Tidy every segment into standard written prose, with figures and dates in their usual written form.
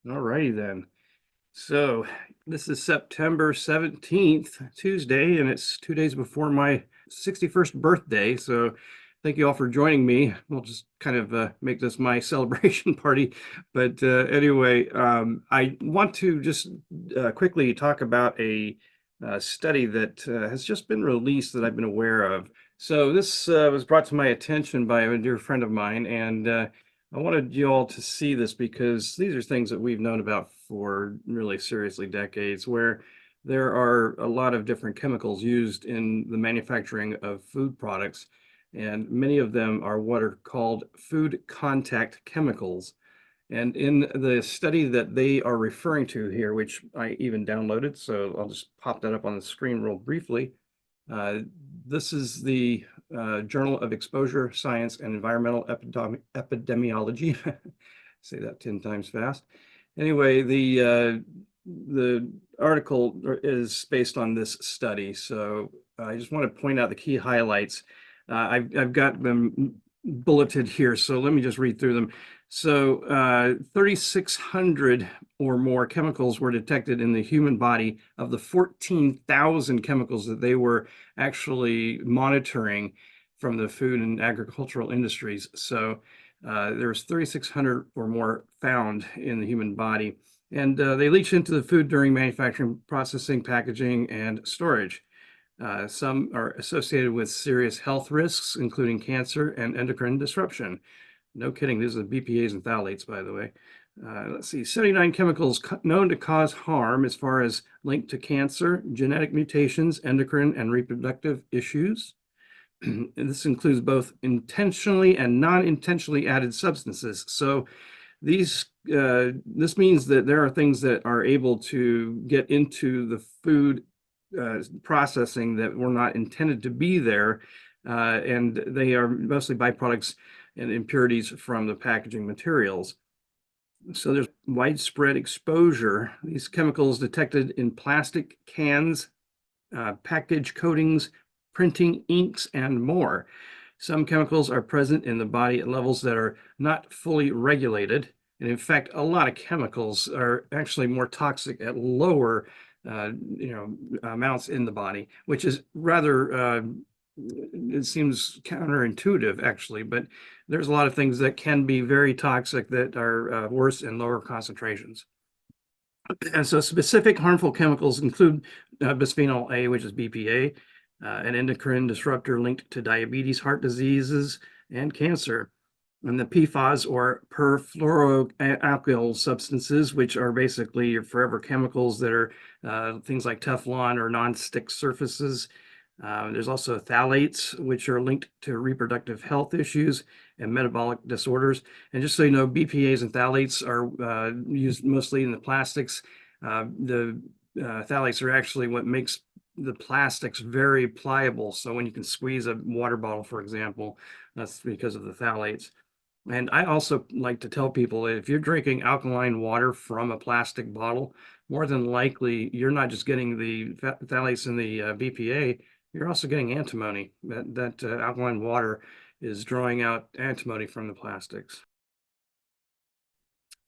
All righty then. So this is September 17th, Tuesday, and it's 2 days before my 61st birthday. So thank you all for joining me. We'll just kind of make this my celebration party. But anyway, I want to just quickly talk about a study that has just been released that I've been aware of. So this was brought to my attention by a dear friend of mine, and I wanted you all to see this because these are things that we've known about for really seriously decades, where there are a lot of different chemicals used in the manufacturing of food products, and many of them are what are called food contact chemicals. And in the study that they are referring to here, which I even downloaded, so I'll just pop that up on the screen real briefly. Uh, this is the Journal of Exposure Science and Environmental Epidemiology. Say that 10 times fast. Anyway, the article is based on this study, so I just want to point out the key highlights. I've got them bulleted here, so let me just read through them. So 3,600 or more chemicals were detected in the human body of the 14,000 chemicals that they were actually monitoring from the food and agricultural industries. So there's 3,600 or more found in the human body, and they leach into the food during manufacturing, processing, packaging, and storage. Some are associated with serious health risks, including cancer and endocrine disruption. No kidding, these are the BPAs and phthalates, by the way. Let's see, 79 chemicals known to cause harm as far as linked to cancer, genetic mutations, endocrine and reproductive issues. And this includes both intentionally and non-intentionally added substances. So this means that there are things that are able to get into the food processing that were not intended to be there, and they are mostly byproducts and impurities from the packaging materials. So there's widespread exposure. These chemicals detected in plastic cans, package coatings, printing inks, and more. Some chemicals are present in the body at levels that are not fully regulated. And in fact, a lot of chemicals are actually more toxic at lower amounts in the body, which is rather, it seems counterintuitive actually, but there's a lot of things that can be very toxic that are worse in lower concentrations. And so specific harmful chemicals include bisphenol A, which is BPA, an endocrine disruptor linked to diabetes, heart diseases, and cancer. And the PFAS, or perfluoroalkyl substances, which are basically your forever chemicals that are things like Teflon or non-stick surfaces. There's also phthalates, which are linked to reproductive health issues and metabolic disorders. And just so you know, BPAs and phthalates are used mostly in the plastics. The phthalates are actually what makes the plastics very pliable. So when you can squeeze a water bottle, for example, that's because of the phthalates. And I also like to tell people that if you're drinking alkaline water from a plastic bottle, more than likely you're not just getting the phthalates and the BPA, you're also getting antimony. That alkaline water is drawing out antimony from the plastics.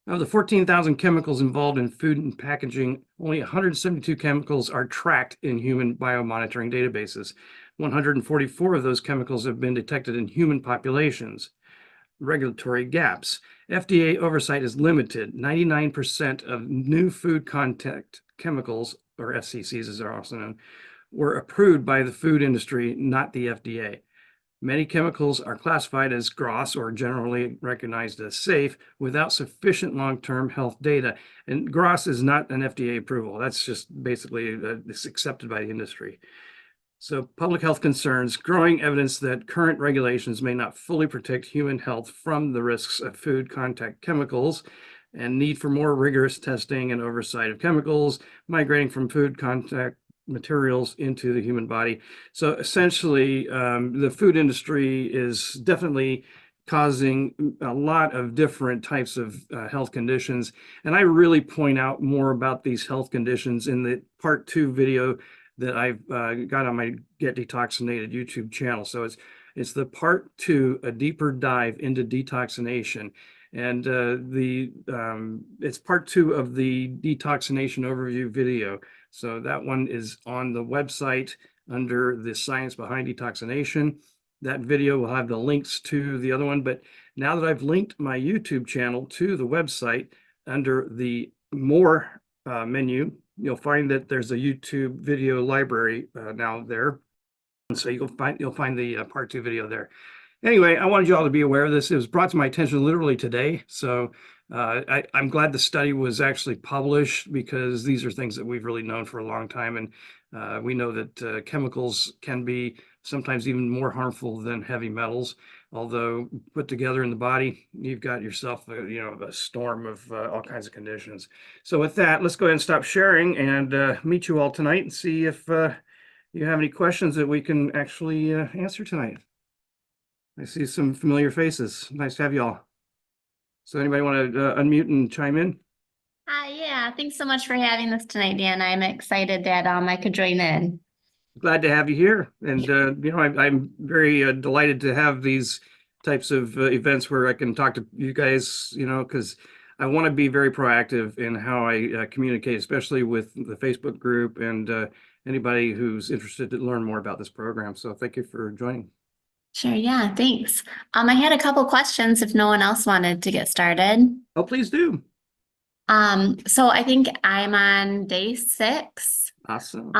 Of the 14,000 chemicals involved in food and packaging, only 172 chemicals are tracked in human biomonitoring databases. 144 of those chemicals have been detected in human populations. Regulatory gaps. FDA oversight is limited. 99% of new food contact chemicals, or FCCs as they're also known, were approved by the food industry, not the FDA. Many chemicals are classified as GRAS, or generally recognized as safe, without sufficient long-term health data. And GRAS is not an FDA approval. That's just basically it's accepted by the industry. So public health concerns, growing evidence that current regulations may not fully protect human health from the risks of food contact chemicals, and need for more rigorous testing and oversight of chemicals migrating from food contact materials into the human body. So essentially, the food industry is definitely causing a lot of different types of health conditions. And I really point out more about these health conditions in the part 2 video that I've got on my Get Detoxinated YouTube channel. So it's the part 2, a deeper dive into detoxination. And it's part 2 of the detoxination overview video. So that one is on the website under the science behind detoxination. That video will have the links to the other one. But now that I've linked my YouTube channel to the website, under the more menu, you'll find that there's a YouTube video library now there. And so you'll find the part 2 video there. Anyway, I wanted you all to be aware of this. It was brought to my attention literally today. So I'm glad the study was actually published, because these are things that we've really known for a long time. And we know that chemicals can be sometimes even more harmful than heavy metals. Although put together in the body, you've got yourself a storm of all kinds of conditions. So with that, let's go ahead and stop sharing and meet you all tonight and see if you have any questions that we can actually answer tonight. I see some familiar faces. Nice to have you all. So anybody want to unmute and chime in? Hi, yeah, thanks so much for having us tonight, Dan. I'm excited that I could join in. Glad to have you here. And I'm very delighted to have these types of events where I can talk to you guys, because I want to be very proactive in how I communicate, especially with the Facebook group and anybody who's interested to learn more about this program. So thank you for joining. Sure, yeah, thanks. I had a couple questions if no one else wanted to get started. Oh, please do. So I think I'm on day 6. Awesome.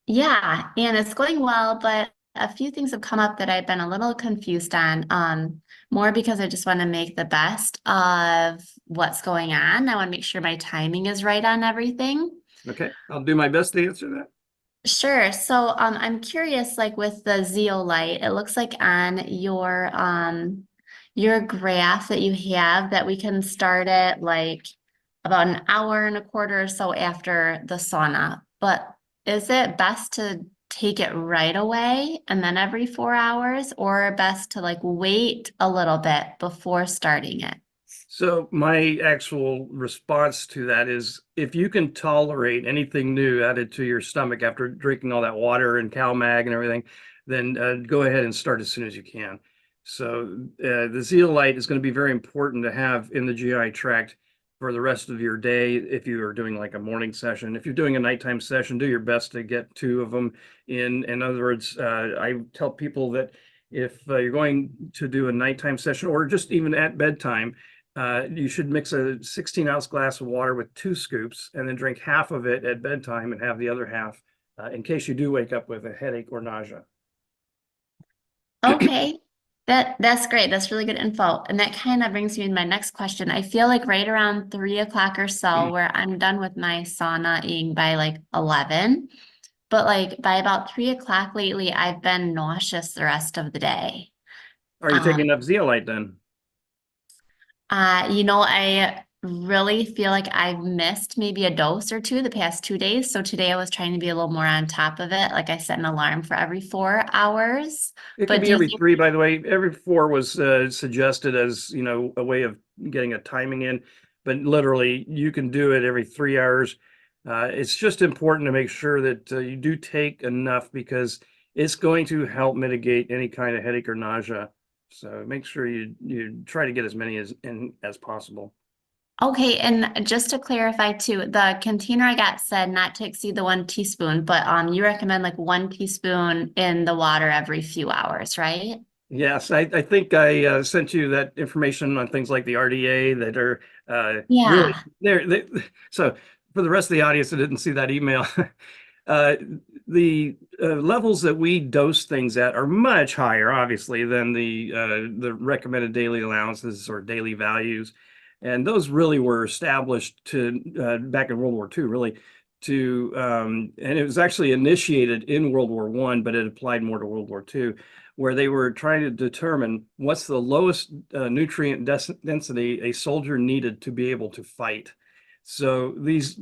Yeah, and it's going well, but a few things have come up that I've been a little confused on. More because I just want to make the best of what's going on. I want to make sure my timing is right on everything. Okay, I'll do my best to answer that. Sure. So I'm curious, like with the zeolite, it looks like on your graph that you have that we can start it like about an hour and a quarter or so after the sauna. But is it best to take it right away and then every 4 hours, or best to like wait a little bit before starting it? So my actual response to that is, if you can tolerate anything new added to your stomach after drinking all that water and CalMag and everything, then go ahead and start as soon as you can. So the zeolite is going to be very important to have in the GI tract for the rest of your day. If you are doing like a morning session, if you're doing a nighttime session, do your best to get 2 of them in. In other words, I tell people that if you're going to do a nighttime session or just even at bedtime, you should mix a 16-ounce glass of water with 2 scoops and then drink half of it at bedtime and have the other half in case you do wake up with a headache or nausea. Okay. That's great. That's really good info. And that kind of brings me to my next question. I feel like right around 3 o'clock or so, where I'm done with my saunaing by like 11, but like by about 3 o'clock lately, I've been nauseous the rest of the day. Are you taking enough zeolite then? I really feel like I've missed maybe a dose or 2 the past 2 days. So today I was trying to be a little more on top of it. Like I set an alarm for every 4 hours. It But could do be you every think 3, by the way. Every 4 was suggested as, a way of getting a timing in, but literally you can do it every 3 hours. It's just important to make sure that you do take enough, because it's going to help mitigate any kind of headache or nausea. So make sure you try to get as many as possible. Okay, and just to clarify too, the container I got said not to exceed the 1 teaspoon, but you recommend like 1 teaspoon in the water every few hours, right? Yes, I think I sent you that information on things like the RDA that are really Yeah. there. So for the rest of the audience that didn't see that email, uh, the levels that we dose things at are much higher, obviously, than the recommended daily allowances or daily values, and those really were established to back in World War II, really. And it was actually initiated in World War I, but it applied more to World War II, where they were trying to determine what's the lowest nutrient density a soldier needed to be able to fight. So these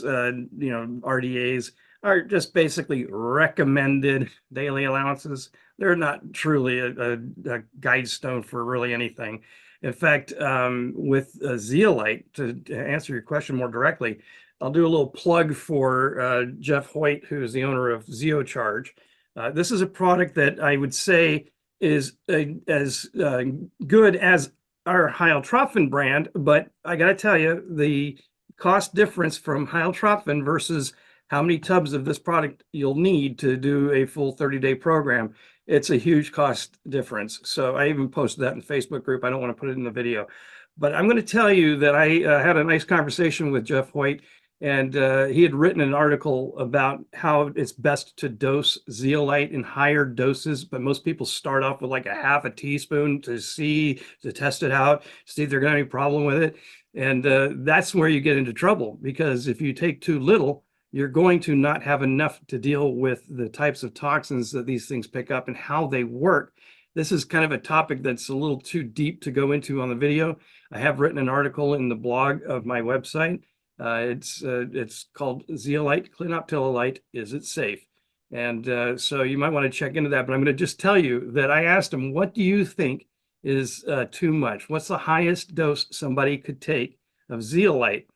RDAs are just basically recommended daily allowances. They're not truly a guide stone for really anything. In fact, with zeolite, to answer your question more directly, I'll do a little plug for Jeff Hoyt, who is the owner of ZeoCharge. This is a product that I would say is as good as our hyaltrophin brand, but I got to tell you, the cost difference from hyaltrophin versus how many tubs of this product you'll need to do a full 30-day program, it's a huge cost difference. So I even posted that in the Facebook group. I don't want to put it in the video, but I'm going to tell you that I had a nice conversation with Jeff Hoyt, and he had written an article about how it's best to dose zeolite in higher doses, but most people start off with like a half a teaspoon to test it out, see if they're going to have any problem with it. And that's where you get into trouble, because if you take too little, you're going to not have enough to deal with the types of toxins that these things pick up and how they work. This is kind of a topic that's a little too deep to go into on the video. I have written an article in the blog of my website. It's called Zeolite Clinoptilolite, Is It Safe? And so you might want to check into that. But I'm going to just tell you that I asked him, what do you think is too much? What's the highest dose somebody could take of zeolite?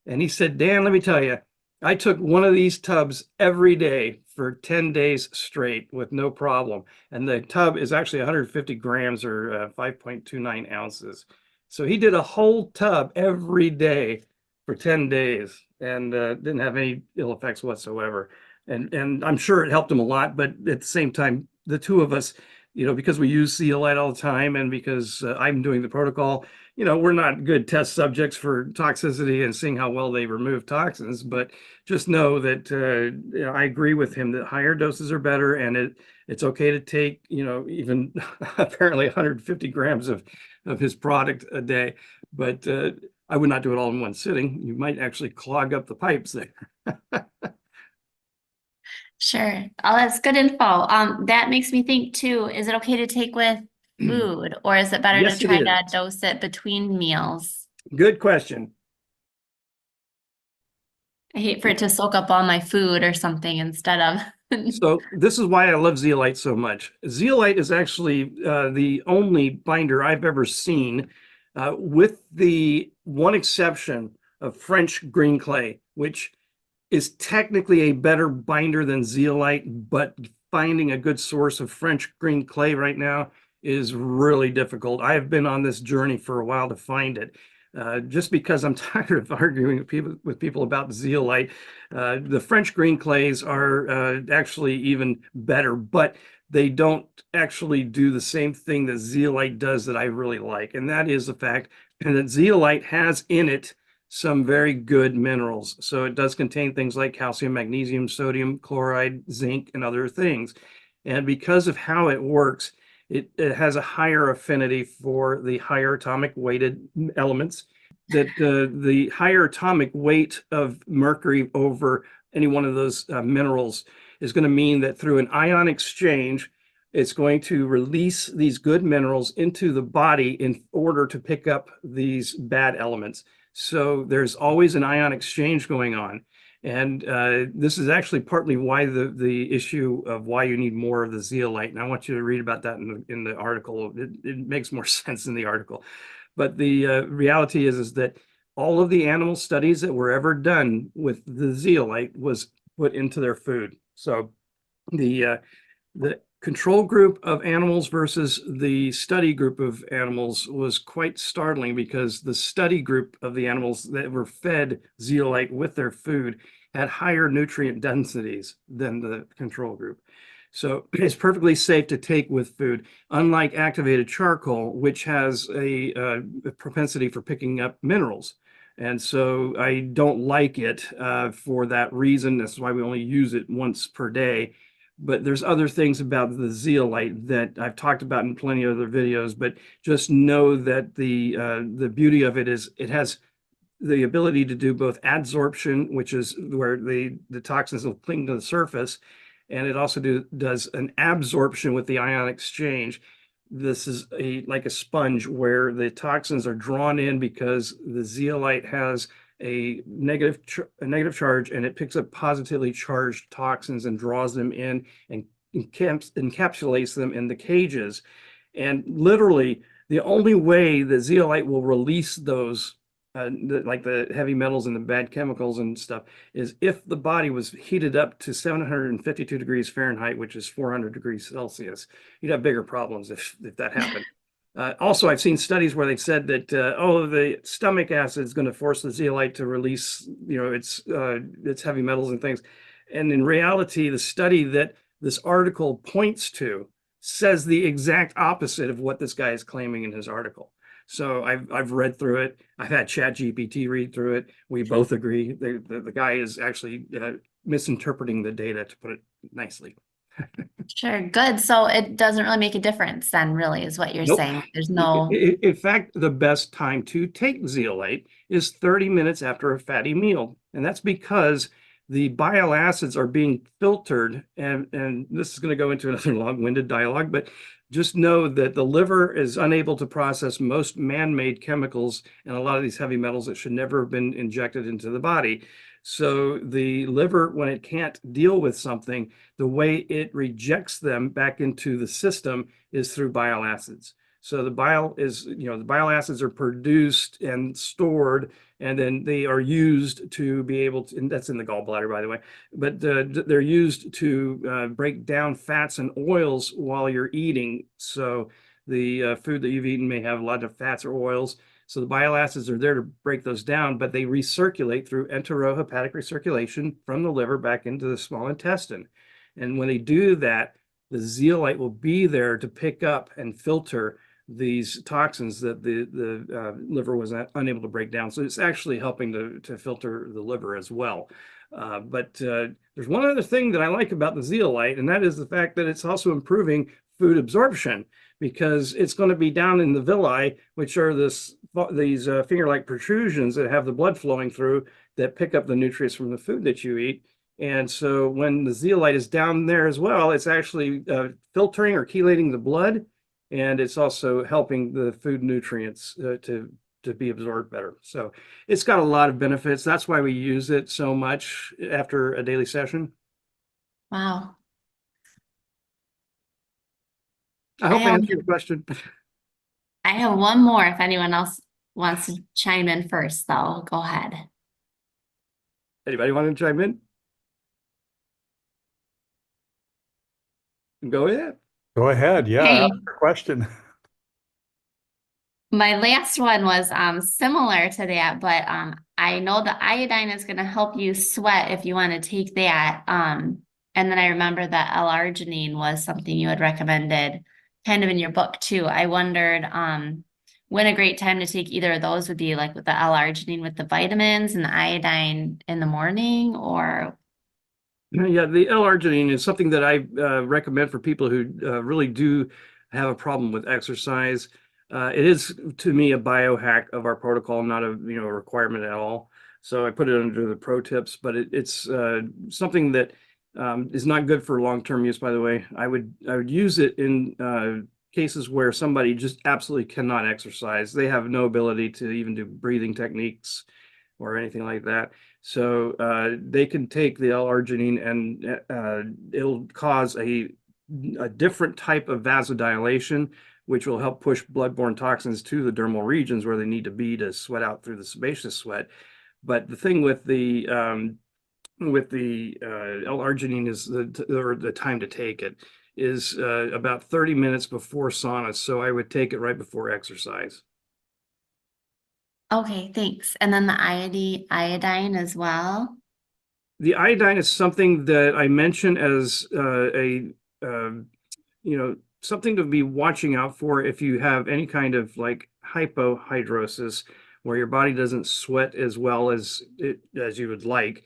And he said, Dan, let me tell you, I took one of these tubs every day for 10 days straight with no problem. And the tub is actually 150 grams or 5.29 ounces. So he did a whole tub every day for 10 days and didn't have any ill effects whatsoever. And I'm sure it helped him a lot, but at the same time, the two of us, because we use zeolite all the time and because I'm doing the protocol, we're not good test subjects for toxicity and seeing how well they remove toxins, but just know that I agree with him that higher doses are better, and it's okay to take, even apparently 150 grams of his product a day, but I would not do it all in one sitting. You might actually clog up the pipes there. Sure. Oh, that's good info. That makes me think too, is it okay to take with food, or is it better to Yes, it try to is. dose it between meals? Good question. I hate for it to soak up all my food or something instead of. So this is why I love zeolite so much. Zeolite is actually the only binder I've ever seen, with the one exception of French green clay, which is technically a better binder than zeolite, but finding a good source of French green clay right now is really difficult. I have been on this journey for a while to find it. Just because I'm tired of arguing with people about zeolite. The French green clays are actually even better, but they don't actually do the same thing that zeolite does that I really like. And that is the fact that zeolite has in it some very good minerals. So it does contain things like calcium, magnesium, sodium, chloride, zinc, and other things. And because of how it works, it has a higher affinity for the higher atomic weighted elements. That the higher atomic weight of mercury over any one of those minerals is going to mean that through an ion exchange, it's going to release these good minerals into the body in order to pick up these bad elements. So there's always an ion exchange going on. And this is actually partly why the issue of why you need more of the zeolite. And I want you to read about that in the article. It makes more sense in the article. But the reality is that all of the animal studies that were ever done with the zeolite was put into their food. So the control group of animals versus the study group of animals was quite startling, because the study group of the animals that were fed zeolite with their food had higher nutrient densities than the control group. So it's perfectly safe to take with food, unlike activated charcoal, which has a propensity for picking up minerals. And so I don't like it for that reason. That's why we only use it once per day. But there's other things about the zeolite that I've talked about in plenty of other videos, but just know that the beauty of it is it has the ability to do both adsorption, which is where the toxins will cling to the surface, and it also does an absorption with the ion exchange. This is like a sponge where the toxins are drawn in because the zeolite has a negative charge, and it picks up positively charged toxins and draws them in and encapsulates them in the cages. And literally, the only way that zeolite will release those, like the heavy metals and the bad chemicals and stuff, is if the body was heated up to 752 degrees Fahrenheit, which is 400 degrees Celsius. You'd have bigger problems if that happened. Also, I've seen studies where they've said that, oh, the stomach acid is going to force the zeolite to release, its heavy metals and things. And in reality, the study that this article points to says the exact opposite of what this guy is claiming in his article. So I've read through it. I've had ChatGPT read through it. We both agree the guy is actually misinterpreting the data, to put it nicely. Sure, good. So it doesn't really make a difference then, really, is what you're Nope. saying. There's no, In fact, the best time to take zeolite is 30 minutes after a fatty meal. And that's because the bile acids are being filtered. And this is going to go into another long-winded dialogue, but just know that the liver is unable to process most man-made chemicals and a lot of these heavy metals that should never have been injected into the body. So the liver, when it can't deal with something, the way it rejects them back into the system is through bile acids. So the bile acids are produced and stored, and then they are used to be able to, and that's in the gallbladder, by the way, but they're used to break down fats and oils while you're eating. So the food that you've eaten may have a lot of fats or oils. So the bile acids are there to break those down, but they recirculate through enterohepatic recirculation from the liver back into the small intestine. And when they do that, the zeolite will be there to pick up and filter these toxins that the liver was unable to break down. So it's actually helping to filter the liver as well. But there's one other thing that I like about the zeolite, and that is the fact that it's also improving food absorption, because it's going to be down in the villi, which are these finger-like protrusions that have the blood flowing through that pick up the nutrients from the food that you eat. And so when the zeolite is down there as well, it's actually filtering or chelating the blood, and it's also helping the food nutrients to be absorbed better. So it's got a lot of benefits. That's why we use it so much after a daily session. wow. I I hope I have, answered your question. I have one more if anyone else wants to chime in first, though. Go ahead. Anybody want to chime in? Go ahead. Go ahead. Yeah, ask Hey, your question. my last one was similar to that, but I know the iodine is going to help you sweat if you want to take that. And then I remember that L-arginine was something you had recommended kind of in your book too. I wondered when a great time to take either of those would be, like with the L-arginine with the vitamins and the iodine in the morning, or Yeah, the L-arginine is something that I recommend for people who really do have a problem with exercise. It is, to me, a biohack of our protocol, not a requirement at all. So I put it under the pro tips, but it's something that is not good for long-term use. By the way, I would use it in cases where somebody just absolutely cannot exercise. They have no ability to even do breathing techniques or anything like that. So they can take the L-arginine, and it'll cause a different type of vasodilation, which will help push bloodborne toxins to the dermal regions where they need to be to sweat out through the sebaceous sweat. But the thing with the L-arginine is the time to take it is about 30 minutes before saunas. So I would take it right before exercise. okay, thanks. And then the iodine as well. The iodine is something that I mention as something to be watching out for if you have any kind of like hypohidrosis, where your body doesn't sweat as well as you would like.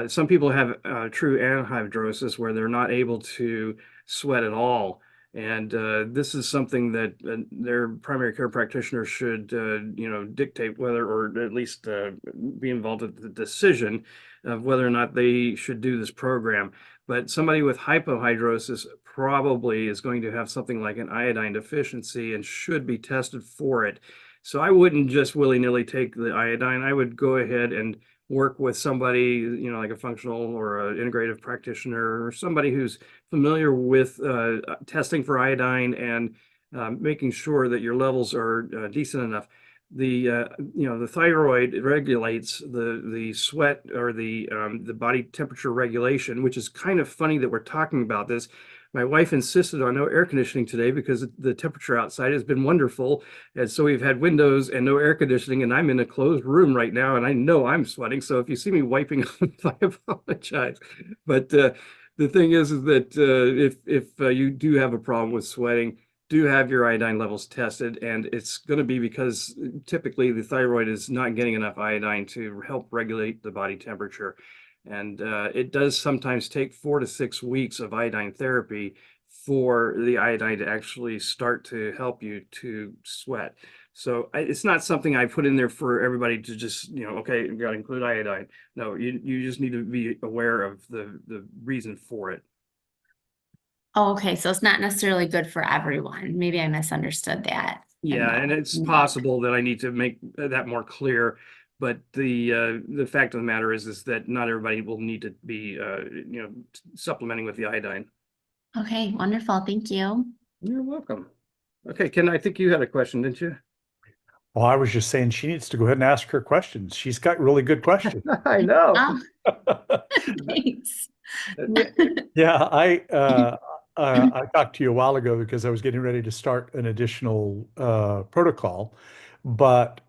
Some people have true anhydrosis, where they're not able to sweat at all. And this is something that their primary care practitioner should, dictate whether, or at least be involved with the decision of whether or not they should do this program. But somebody with hypohidrosis probably is going to have something like an iodine deficiency and should be tested for it. So I wouldn't just willy-nilly take the iodine. I would go ahead and work with somebody, like a functional or an integrative practitioner, or somebody who's familiar with testing for iodine and making sure that your levels are decent enough. The thyroid regulates the sweat, or the body temperature regulation, which is kind of funny that we're talking about this. My wife insisted on no air conditioning today because the temperature outside has been wonderful. And so we've had windows and no air conditioning, and I'm in a closed room right now, and I know I'm sweating. So if you see me wiping off, I apologize. But the thing is that if you do have a problem with sweating, do have your iodine levels tested, and it's going to be because typically the thyroid is not getting enough iodine to help regulate the body temperature. And it does sometimes take 4 to 6 weeks of iodine therapy for the iodine to actually start to help you to sweat. So it's not something I put in there for everybody to just, okay, you got to include iodine. No, you just need to be aware of the reason for it. Oh, okay, so it's not necessarily good for everyone. Maybe I misunderstood that. Yeah, and it's possible that I need to make that more clear. But the fact of the matter is that not everybody will need to be supplementing with the iodine. Okay, wonderful. Thank you. You're welcome. Okay, Ken, I think you had a question, didn't you? Well, I was just saying she needs to go ahead and ask her questions. She's got really good questions. I know. Oh, thanks. Yeah, I talked to you a while ago because I was getting ready to start an additional protocol, but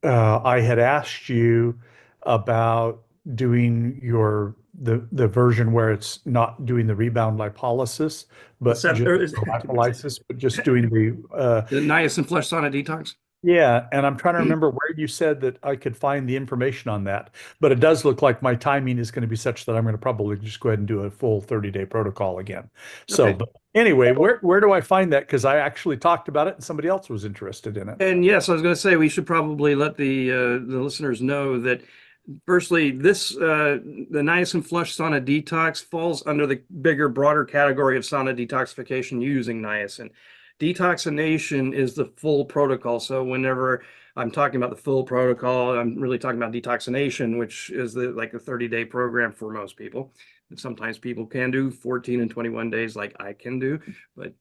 I had asked you about doing the version where it's not doing the rebound lipolysis, but just lipolysis, but just doing the niacin flush sauna detox. Yeah, and I'm trying to remember where you said that I could find the information on that, but it does look like my timing is going to be such that I'm going to probably just go ahead and do a full 30-day protocol again. So, Okay. but anyway, where do I find that? Because I actually talked about it and somebody else was interested in it. And yes, I was going to say we should probably let the listeners know that firstly, the niacin flush sauna detox falls under the bigger, broader category of sauna detoxification using niacin. Detoxination is the full protocol. So whenever I'm talking about the full protocol, I'm really talking about detoxination, which is like a 30-day program for most people. And sometimes people can do 14 and 21 days like I can do, but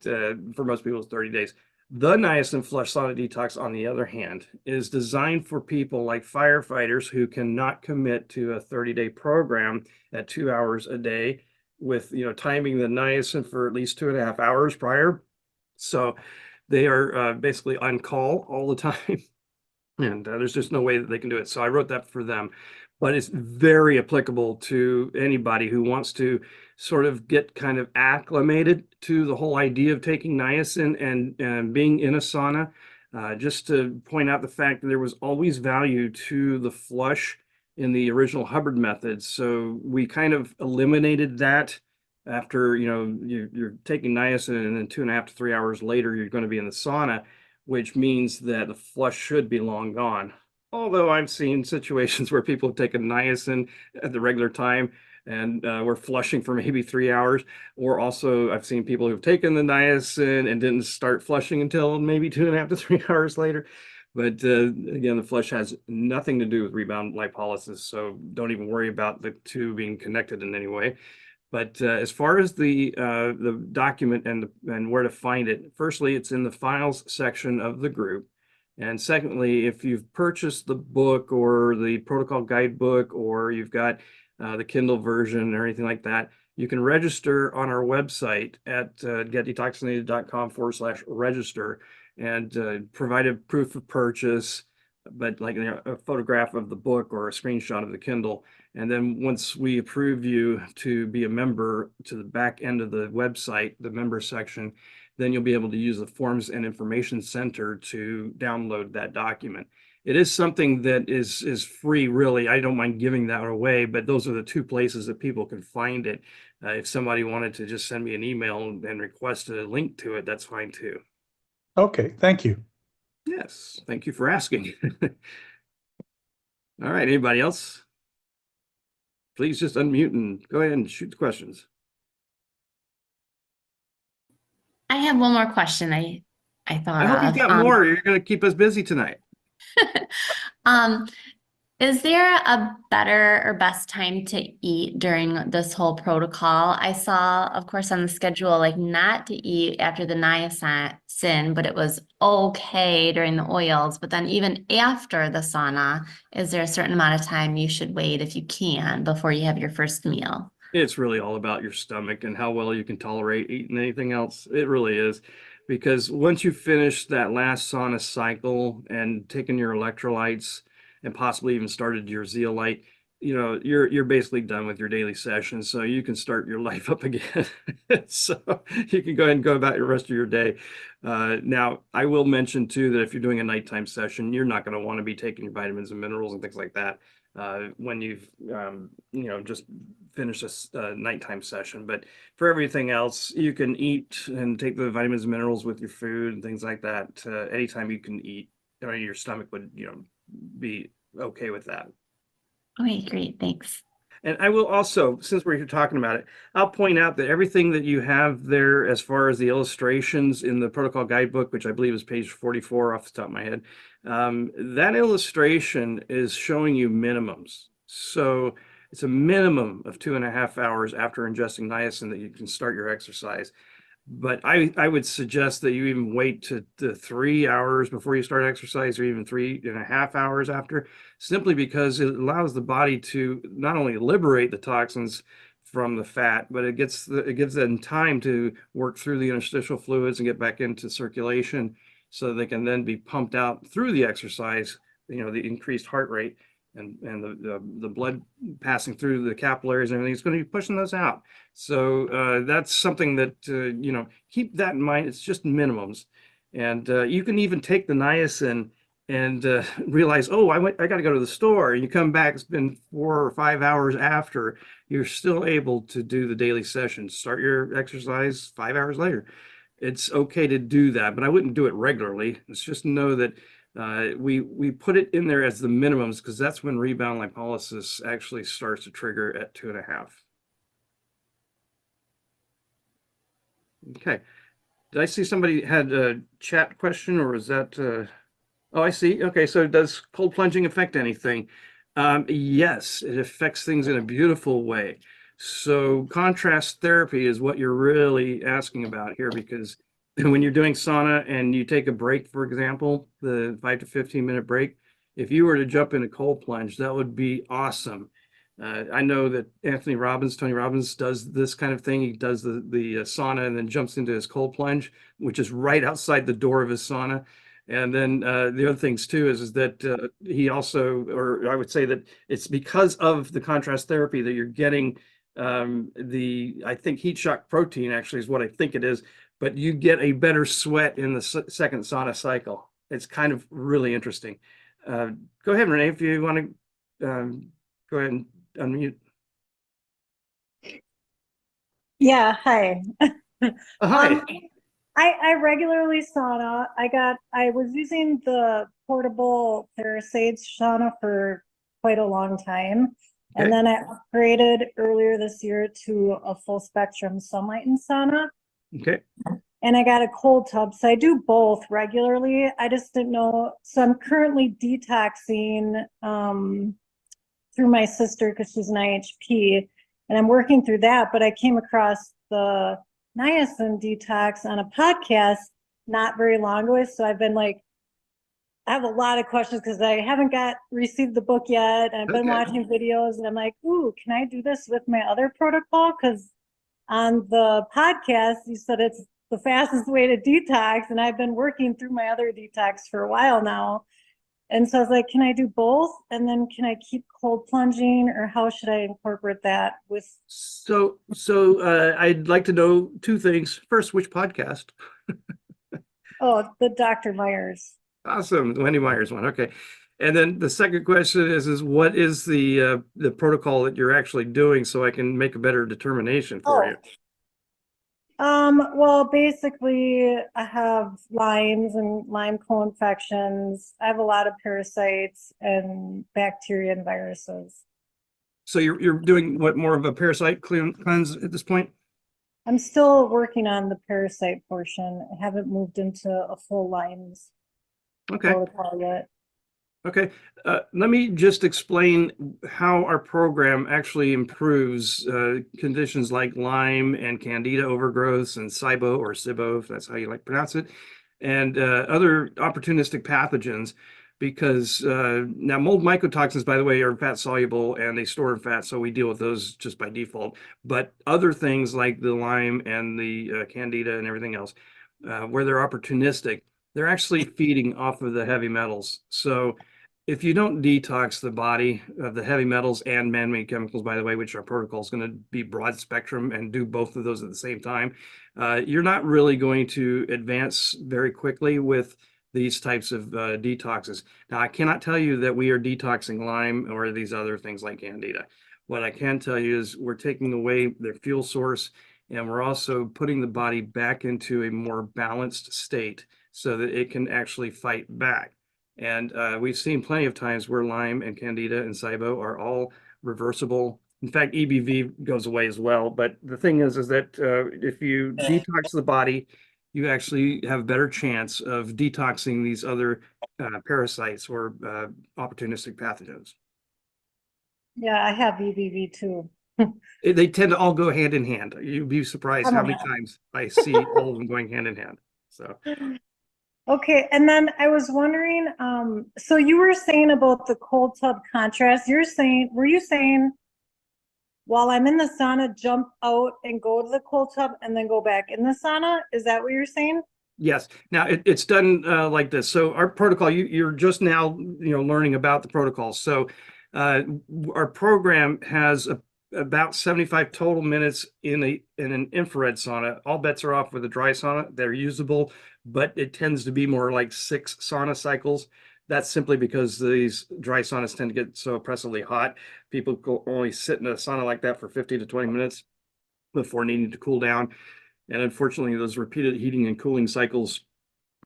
for most people, it's 30 days. The niacin flush sauna detox, on the other hand, is designed for people like firefighters who cannot commit to a 30-day program at 2 hours a day with, timing the niacin for at least 2.5 hours prior. So they are basically on call all the time. And there's just no way that they can do it. So I wrote that for them. But it's very applicable to anybody who wants to sort of get kind of acclimated to the whole idea of taking niacin and being in a sauna. Just to point out the fact that there was always value to the flush in the original Hubbard method. So we kind of eliminated that after, you're taking niacin and then 2.5 to 3 hours later, you're going to be in the sauna, which means that the flush should be long gone. Although I've seen situations where people have taken niacin at the regular time and we're flushing for maybe 3 hours. Or also I've seen people who've taken the niacin and didn't start flushing until maybe 2.5 to 3 hours later. But again, the flush has nothing to do with rebound lipolysis. So don't even worry about the two being connected in any way. But as far as the document and where to find it, firstly, it's in the files section of the group. And secondly, if you've purchased the book or the protocol guidebook, or you've got the Kindle version or anything like that, you can register on our website at getdetoxinated.com/register and provide a proof of purchase, but like a photograph of the book or a screenshot of the Kindle. And then once we approve you to be a member to the back end of the website, the member section, then you'll be able to use the Forms and Information Center to download that document. It is something that is free, really. I don't mind giving that away, but those are the two places that people can find it. If somebody wanted to just send me an email and request a link to it, that's fine too. Okay, thank you. Yes, thank you for asking. All right, anybody else? Please just unmute and go ahead and shoot the questions. I have one more question I thought I hope you've of. got more. You're going to keep us busy tonight. Um, Is there a better or best time to eat during this whole protocol? I saw, of course, on the schedule, like not to eat after the niacin, but it was okay during the oils. But then even after the sauna, is there a certain amount of time you should wait if you can before you have your first meal? It's really all about your stomach and how well you can tolerate eating anything else. It really is. Because once you finish that last sauna cycle and taken your electrolytes and possibly even started your zeolite, you're basically done with your daily session. So you can start your life up again. So you can go ahead and go about your rest of your day. Now, I will mention too that if you're doing a nighttime session, you're not going to want to be taking your vitamins and minerals and things like that when you've just finished a nighttime session. But for everything else, you can eat and take the vitamins and minerals with your food and things like that. Anytime you can eat, your stomach would be okay with that. Okay, great, thanks. And I will also, since we're here talking about it, I'll point out that everything that you have there, as far as the illustrations in the protocol guidebook, which I believe is page 44 off the top of my head, that illustration is showing you minimums. So it's a minimum of 2.5 hours after ingesting niacin that you can start your exercise. But I would suggest that you even wait to 3 hours before you start exercise, or even 3.5 hours after, simply because it allows the body to not only liberate the toxins from the fat, but it gives them time to work through the interstitial fluids and get back into circulation, so they can then be pumped out through the exercise, the increased heart rate and the blood passing through the capillaries and everything is going to be pushing those out. So that's something that, keep that in mind. It's just minimums. And you can even take the niacin and realize, oh, I got to go to the store. And you come back, it's been 4 or 5 hours after, you're still able to do the daily session. Start your exercise 5 hours later. It's okay to do that, but I wouldn't do it regularly. It's just know that we put it in there as the minimums, because that's when rebound lipolysis actually starts to trigger at 2.5. Okay. Did I see somebody had a chat question, or is that oh, I see. Okay, so does cold plunging affect anything? Yes, it affects things in a beautiful way. So contrast therapy is what you're really asking about here, because when you're doing sauna and you take a break, for example, the 5 to 15-minute break, if you were to jump in a cold plunge, that would be awesome. I know that Tony Robbins does this kind of thing. He does the sauna and then jumps into his cold plunge, which is right outside the door of his sauna. And then the other things too is that he also, or I would say that it's because of the contrast therapy that you're getting I think heat shock protein actually is what I think it is, but you get a better sweat in the second sauna cycle. It's kind of really interesting. Go ahead, Renee, if you want to go ahead and unmute. Yeah, hi. Hi. I regularly sauna. I was using the portable Parasage sauna for quite a long time. Okay. And then I upgraded earlier this year to a full spectrum sunlight and sauna. Okay. And I got a cold tub. So I do both regularly. I just didn't know. So I'm currently detoxing through my sister because she's an IHP. And I'm working through that. But I came across the niacin detox on a podcast not very long ago. So I've been like, I have a lot of questions because I haven't received the book yet. And I've been watching videos and I'm like, ooh, can I do this with my other protocol? Because on the podcast, you said it's the fastest way to detox. And I've been working through my other detox for a while now. And so I was like, can I do both? And then can I keep cold plunging, or how should I incorporate that with? So I'd like to know 2 things. First, which podcast? Oh, the Dr. Myers. Awesome, the Wendy Myers one. Okay. And then the second question is what is the protocol that you're actually doing, so I can make a better determination for you? Well, basically I have Lyme's and Lyme co-infections. I have a lot of parasites and bacteria and viruses. So you're doing what, more of a parasite cleanse at this point? I'm still working on the parasite portion. I haven't moved into a full Lyme's protocol yet. Okay, let me just explain how our program actually improves conditions like Lyme and Candida overgrowths and SIBO or SIBO, if that's how you like to pronounce it, and other opportunistic pathogens. because now mold mycotoxins, by the way, are fat soluble and they store in fat, so we deal with those just by default. But other things like the Lyme and the Candida and everything else, where they're opportunistic, they're actually feeding off of the heavy metals. So if you don't detox the body of the heavy metals and man-made chemicals, by the way, which our protocol is going to be broad spectrum and do both of those at the same time, you're not really going to advance very quickly with these types of detoxes. Now, I cannot tell you that we are detoxing Lyme or these other things like Candida. What I can tell you is we're taking away their fuel source, and we're also putting the body back into a more balanced state so that it can actually fight back. And we've seen plenty of times where Lyme and Candida and SIBO are all reversible. In fact, EBV goes away as well. But the thing is that if you detox the body, you actually have a better chance of detoxing these other parasites or opportunistic pathogens. Yeah, I have EBV too. They tend to all go hand in hand. You'd be surprised how many times I see all of them going hand in hand. So. Okay, and then I was wondering, so you were saying about the cold tub contrast. Were you saying while I'm in the sauna, jump out and go to the cold tub and then go back in the sauna? Is that what you're saying? Yes. Now it's done like this. So our protocol, you're just now, learning about the protocol. So our program has about 75 total minutes in an infrared sauna. All bets are off with a dry sauna. They're usable, but it tends to be more like 6 sauna cycles. That's simply because these dry saunas tend to get so oppressively hot. People only sit in a sauna like that for 15 to 20 minutes before needing to cool down. And unfortunately, those repeated heating and cooling cycles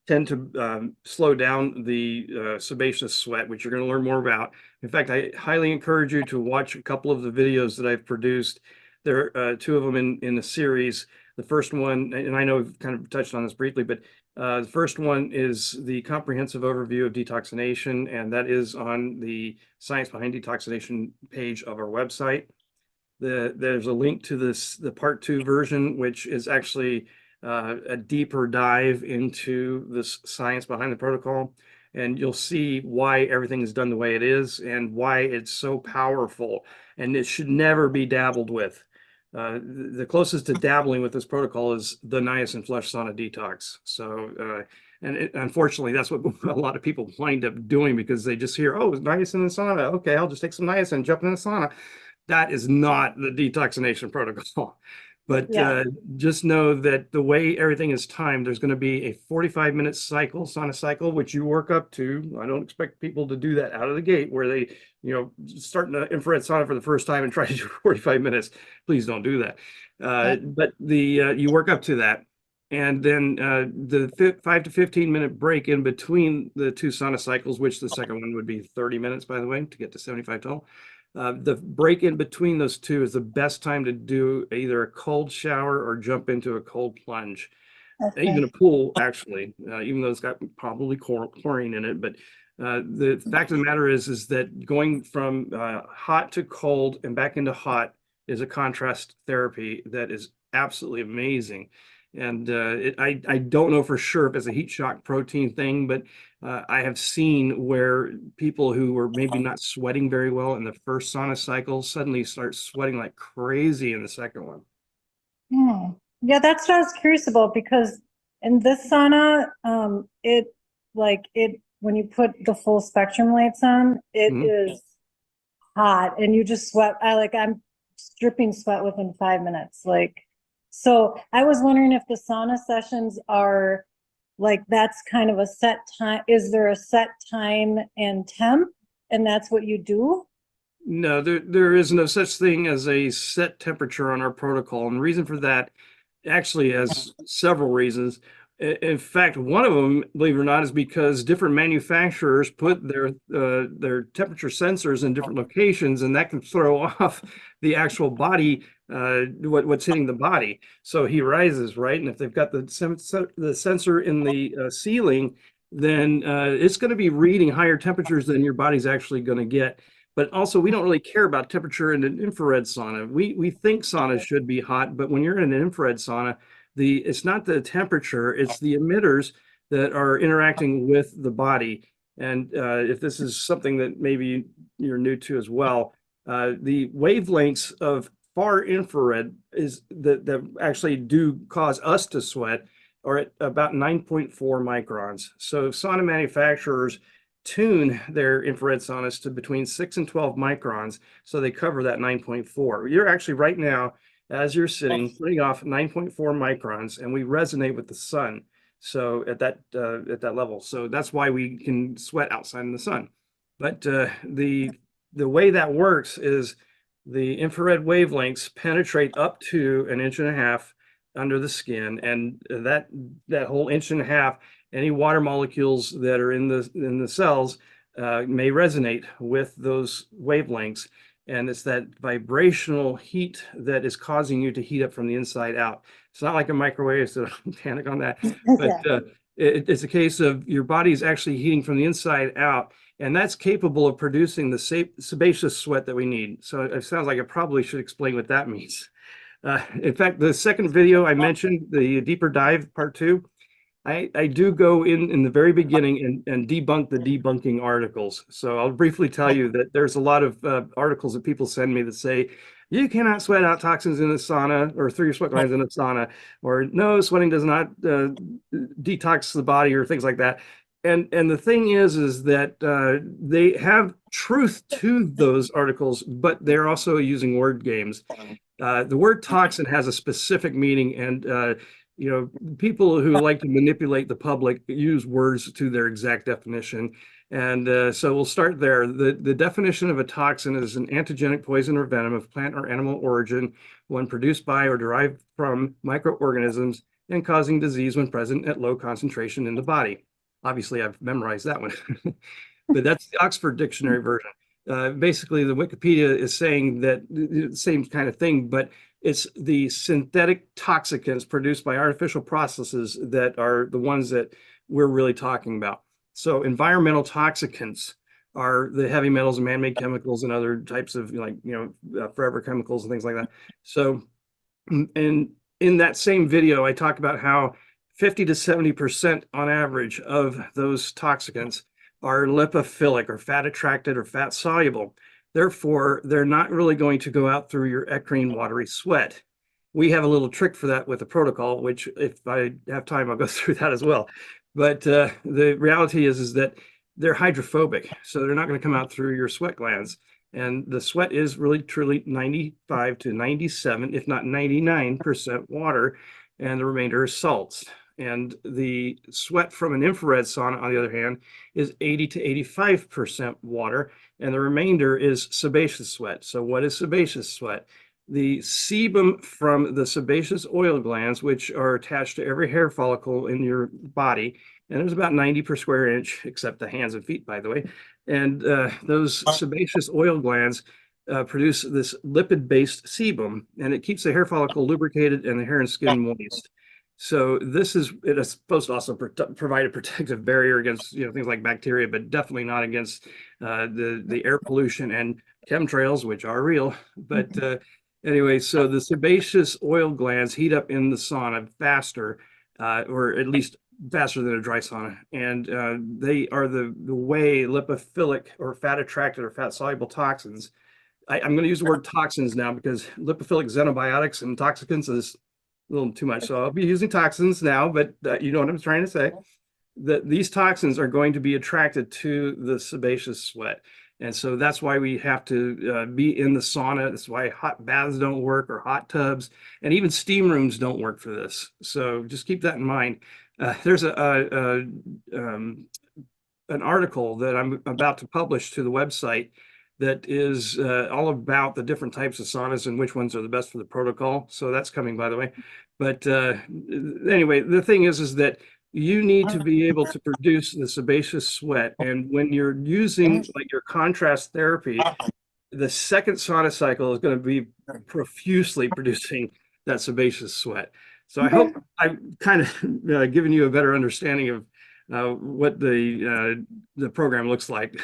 tend to slow down the sebaceous sweat, which you're going to learn more about. In fact, I highly encourage you to watch a couple of the videos that I've produced. There are 2 of them in the series. The first one, and I know I've kind of touched on this briefly, but the first one is the comprehensive overview of detoxination, and that is on the Science Behind Detoxination page of our website. There's a link to the part 2 version, which is actually a deeper dive into the science behind the protocol. And you'll see why everything is done the way it is and why it's so powerful. And it should never be dabbled with. The closest to dabbling with this protocol is the niacin flush sauna detox. So, unfortunately, that's what a lot of people wind up doing because they just hear, oh, it's niacin in the sauna. Okay, I'll just take some niacin and jump in the sauna. That is not the detoxination protocol. But just know that the way everything is timed, there's going to be a 45-minute cycle, sauna cycle, which you work up to. I don't expect people to do that out of the gate where they, start in an infrared sauna for the first time and try to do 45 minutes. Please don't do that. But you work up to that. And then the 5 to 15-minute break in between the 2 sauna cycles, which the second one would be 30 minutes, by the way, to get to 75 total. The break in between those 2 is the best time to do either a cold shower or jump into a cold plunge. Okay. Even a pool, actually, even though it's got probably chlorine in it. But the fact of the matter is that going from hot to cold and back into hot is a contrast therapy that is absolutely amazing. And I don't know for sure if it's a heat shock protein thing, but I have seen where people who were maybe not sweating very well in the first sauna cycle suddenly start sweating like crazy in the second one. Yeah, that's what I was curious about because in this sauna, when you put the full spectrum lights on, it is hot and you just sweat. I'm dripping sweat within 5 minutes. So I was wondering if the sauna sessions are that's kind of a set time. Is there a set time and temp and that's what you do? No, there is no such thing as a set temperature on our protocol. And the reason for that actually has several reasons. In fact, one of them, believe it or not, is because different manufacturers put their temperature sensors in different locations, and that can throw off the actual body, what's hitting the body. So he rises, right? And if they've got the sensor in the ceiling, then it's going to be reading higher temperatures than your body's actually going to get. But also, we don't really care about temperature in an infrared sauna. We think saunas should be hot, but when you're in an infrared sauna, it's not the temperature, it's the emitters that are interacting with the body. And if this is something that maybe you're new to as well, the wavelengths of far infrared that actually do cause us to sweat are at about 9.4 microns. So sauna manufacturers tune their infrared saunas to between 6 and 12 microns, so they cover that 9.4. You're actually right now, as you're sitting, putting off 9.4 microns, and we resonate with the sun. So at that level, so that's why we can sweat outside in the sun. But the way that works is the infrared wavelengths penetrate up to 1.5 inches under the skin, and that whole 1.5 inches, any water molecules that are in the cells may resonate with those wavelengths, and it's that vibrational heat that is causing you to heat up from the inside out. It's not like a microwave, so don't panic on that. But it's a case of your body is actually heating from the inside out, and that's capable of producing the sebaceous sweat that we need. So it sounds like I probably should explain what that means. In fact, the second video I mentioned, the deeper dive part 2, I do go in the very beginning and debunk the debunking articles. So I'll briefly tell you that there's a lot of articles that people send me that say, you cannot sweat out toxins in a sauna or through your sweat glands in a sauna, or no, sweating does not detox the body, or things like that. And the thing is that they have truth to those articles, but they're also using word games. The word toxin has a specific meaning, and you know, people who like to manipulate the public use words to their exact definition. And so we'll start there. The definition of a toxin is an antigenic poison or venom of plant or animal origin, one produced by or derived from microorganisms and causing disease when present at low concentration in the body. Obviously, I've memorized that one, but that's the Oxford Dictionary version. Basically, the Wikipedia is saying that the same kind of thing, but it's the synthetic toxicants produced by artificial processes that are the ones that we're really talking about. So environmental toxicants are the heavy metals and man-made chemicals and other types of, like, forever chemicals and things like that. So, and in that same video, I talk about how 50 to 70% on average of those toxicants are lipophilic or fat attracted or fat soluble. Therefore, they're not really going to go out through your eccrine watery sweat. We have a little trick for that with the protocol, which if I have time, I'll go through that as well. But the reality is that they're hydrophobic, so they're not going to come out through your sweat glands. And the sweat is really truly 95 to 97, if not 99% water, and the remainder is salts. And the sweat from an infrared sauna, on the other hand, is 80 to 85% water, and the remainder is sebaceous sweat. So what is sebaceous sweat? The sebum from the sebaceous oil glands, which are attached to every hair follicle in your body, and there's about 90 per square inch, except the hands and feet, by the way. And those sebaceous oil glands produce this lipid-based sebum, and it keeps the hair follicle lubricated and the hair and skin moist. So it is supposed to also provide a protective barrier against things like bacteria, but definitely not against the air pollution and chemtrails, which are real. But anyway, so the sebaceous oil glands heat up in the sauna faster, or at least faster than a dry sauna, and they are the way lipophilic or fat attracted or fat soluble toxins. I'm going to use the word toxins now because lipophilic xenobiotics and toxicants is a little too much. So I'll be using toxins now, but you know what I'm trying to say, that these toxins are going to be attracted to the sebaceous sweat. And so that's why we have to be in the sauna. That's why hot baths don't work, or hot tubs, and even steam rooms don't work for this. So just keep that in mind. There's an article that I'm about to publish to the website that is all about the different types of saunas and which ones are the best for the protocol. So that's coming, by the way. But anyway, the thing is that you need to be able to produce the sebaceous sweat. And when you're using like your contrast therapy, the second sauna cycle is going to be profusely producing that sebaceous sweat. So I hope I've kind of given you a better understanding of what the program looks like.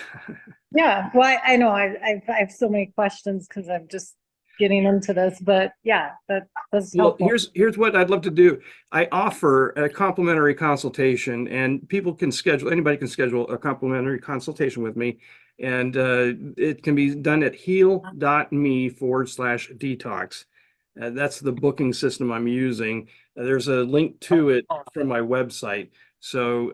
Yeah, well, I know I have so many questions because I'm just getting into this, but yeah, that's Well, helpful. here's what I'd love to do. I offer a complimentary consultation, and anybody can schedule a complimentary consultation with me. And it can be done at heal.me/detox. That's the booking system I'm using. There's a link to it from my website. So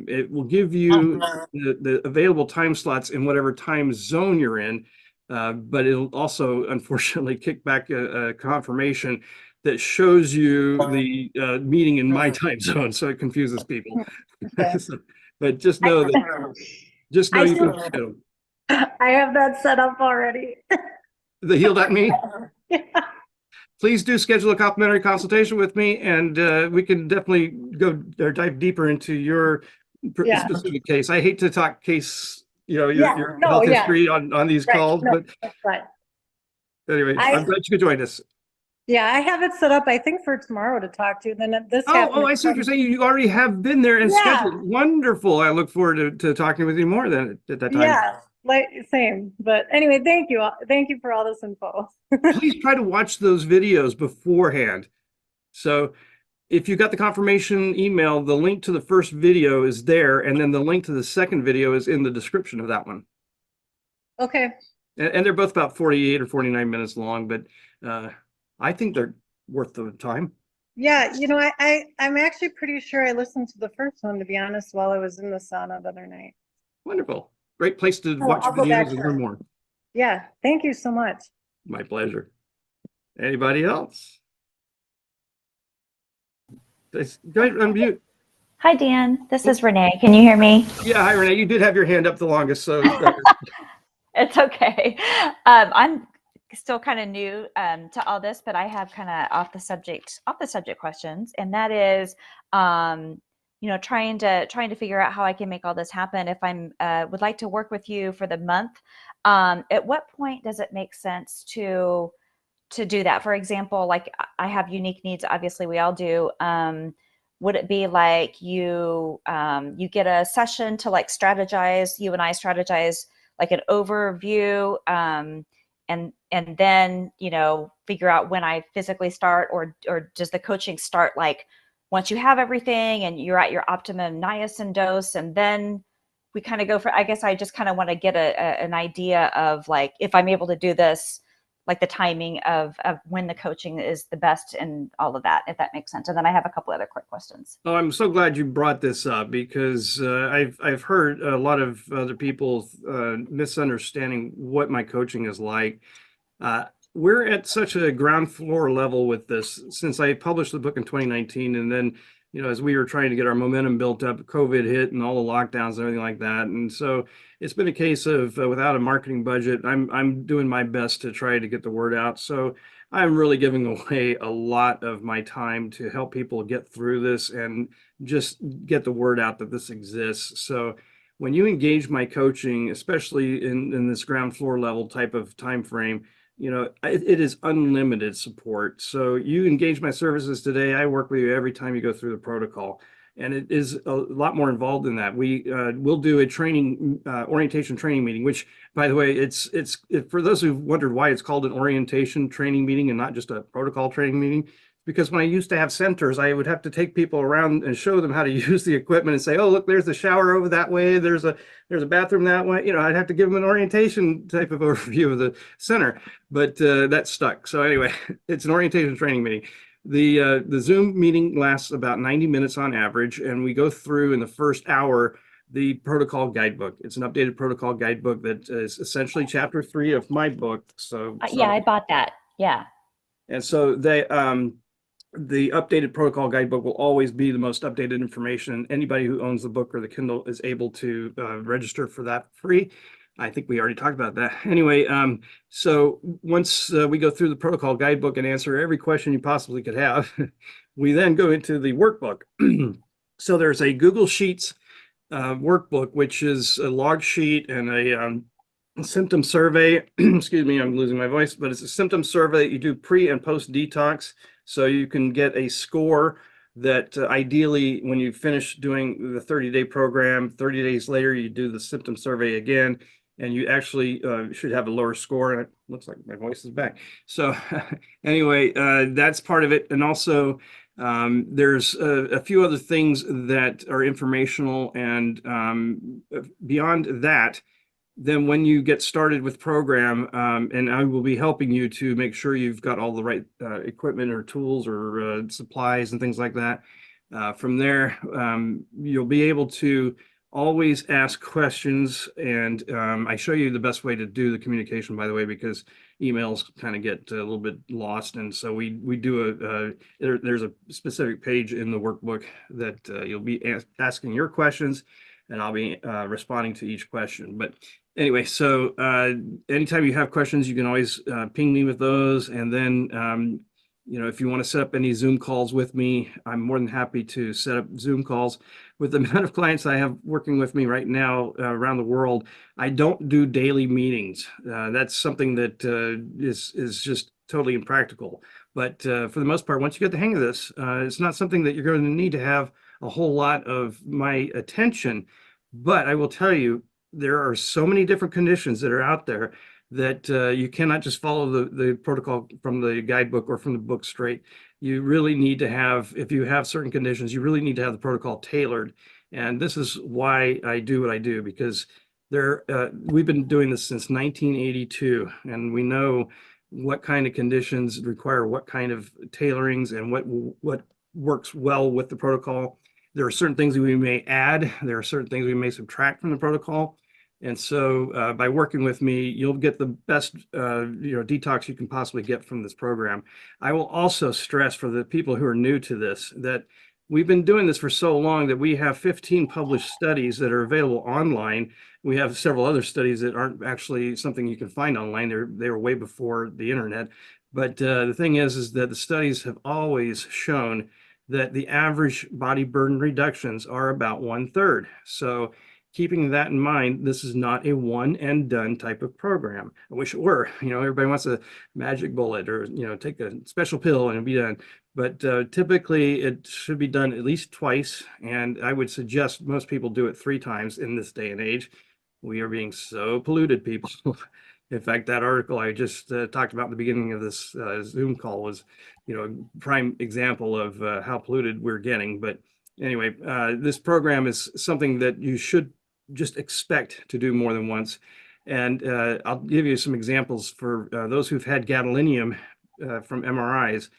it will give you the available time slots in whatever time zone you're in. But it'll also, unfortunately, kick back a confirmation that shows you the meeting in my time zone, so it confuses people. Okay. But just know I you do- can schedule. I have that set up already. The heal.me. Yeah. Please do schedule a complimentary consultation with me, and we can definitely go or dive deeper into your Yeah. specific case. I hate to talk case, your No, health yeah. history on these Right. calls, No, but that's right. anyway, I'm glad you could join us. Yeah, I have it set up, I think, for tomorrow to talk to. Then this happened. Oh, I see what you're saying. You already have been there and Yeah. scheduled. Wonderful. I look forward to talking with you more than at that time. Yeah, like same. But anyway, thank you. Thank you for all this info. Please try to watch those videos beforehand. So if you got the confirmation email, the link to the first video is there, and then the link to the second video is in the description of that one. Okay. And they're both about 48 or 49 minutes long, but I think they're worth the time. Yeah, I'm actually pretty sure I listened to the first one, to be honest, while I was in the sauna the other night. Wonderful. Great place to Oh, watch I'll go back videos and to learn it. more. Yeah, thank you so much. My pleasure. Anybody else? Go ahead, unmute. Hi, Dan. This is Renee. Can you hear me? Yeah, hi, Renee. You did have your hand up the longest, so It's okay. I'm still kind of new to all this, but I have kind of off the subject questions, and that is, trying to figure out how I can make all this happen. If I'm would like to work with you for the month, at what point does it make sense to do that? For example, like I have unique needs. Obviously, we all do. Would it be like you get a session to like strategize, you and I strategize like an overview, and then figure out when I physically start, or does the coaching start like once you have everything and you're at your optimum niacin dose, and then we kind of go for, I guess I just kind of want to get an idea of like if I'm able to do this, like the timing of when the coaching is the best and all of that, if that makes sense. And then I have a couple other quick questions. Oh, I'm so glad you brought this up, because I've heard a lot of other people misunderstanding what my coaching is like. We're at such a ground floor level with this since I published the book in 2019, and then as we were trying to get our momentum built up, COVID hit and all the lockdowns and everything like that, and so it's been a case of without a marketing budget, I'm doing my best to try to get the word out. So I'm really giving away a lot of my time to help people get through this and just get the word out that this exists. So when you engage my coaching, especially in this ground floor level type of time frame, it is unlimited support. So you engage my services today, I work with you every time you go through the protocol. And it is a lot more involved than that. We'll do a training, orientation training meeting, which, by the way, it's for those who've wondered why it's called an orientation training meeting and not just a protocol training meeting, because when I used to have centers, I would have to take people around and show them how to use the equipment and say, oh, look, there's the shower over that way. There's a bathroom that way. I'd have to give them an orientation type of overview of the center, but that stuck. So anyway, it's an orientation training meeting. The Zoom meeting lasts about 90 minutes on average, and we go through in the first hour the protocol guidebook. It's an updated protocol guidebook that is essentially chapter 3 of my book. So Yeah, I bought that. Yeah. And so the updated protocol guidebook will always be the most updated information. Anybody who owns the book or the Kindle is able to register for that free. I think we already talked about that. Anyway, so once we go through the protocol guidebook and answer every question you possibly could have, we then go into the workbook. So there's a Google Sheets workbook, which is a log sheet and a symptom survey. Excuse me, I'm losing my voice, but it's a symptom survey that you do pre and post detox. So you can get a score that ideally when you finish doing the 30-day program, 30 days later, you do the symptom survey again. and you actually should have a lower score. And it looks like my voice is back. So anyway, that's part of it. And also, there's a few other things that are informational, and beyond that, then when you get started with program, and I will be helping you to make sure you've got all the right equipment or tools or supplies and things like that. From there, you'll be able to always ask questions, and I show you the best way to do the communication, by the way, because emails kind of get a little bit lost, and so we do there's a specific page in the workbook that you'll be asking your questions, and I'll be responding to each question. But anyway, so anytime you have questions, you can always ping me with those. And then, if you want to set up any Zoom calls with me, I'm more than happy to set up Zoom calls. With the amount of clients I have working with me right now around the world, I don't do daily meetings. That's something that is just totally impractical. But for the most part, once you get the hang of this, it's not something that you're going to need to have a whole lot of my attention. But I will tell you, there are so many different conditions that are out there that you cannot just follow the protocol from the guidebook or from the book straight. You really need to have, if you have certain conditions, you really need to have the protocol tailored. And this is why I do what I do, because we've been doing this since 1982, and we know what kind of conditions require what kind of tailorings and what works well with the protocol. There are certain things that we may add. There are certain things we may subtract from the protocol. And so by working with me, you'll get the best detox you can possibly get from this program. I will also stress for the people who are new to this that we've been doing this for so long that we have 15 published studies that are available online. We have several other studies that aren't actually something you can find online. They were way before the internet. But the thing is that the studies have always shown that the average body burden reductions are about 1/3. So keeping that in mind, this is not a one and done type of program. I wish it were. Everybody wants a magic bullet or, take a special pill and be done. But typically it should be done at least twice. And I would suggest most people do it 3 times in this day and age. We are being so polluted, people. In fact, that article I just talked about at the beginning of this Zoom call was, a prime example of how polluted we're getting. But anyway, this program is something that you should just expect to do more than once. And I'll give you some examples for those who've had gadolinium from MRIs.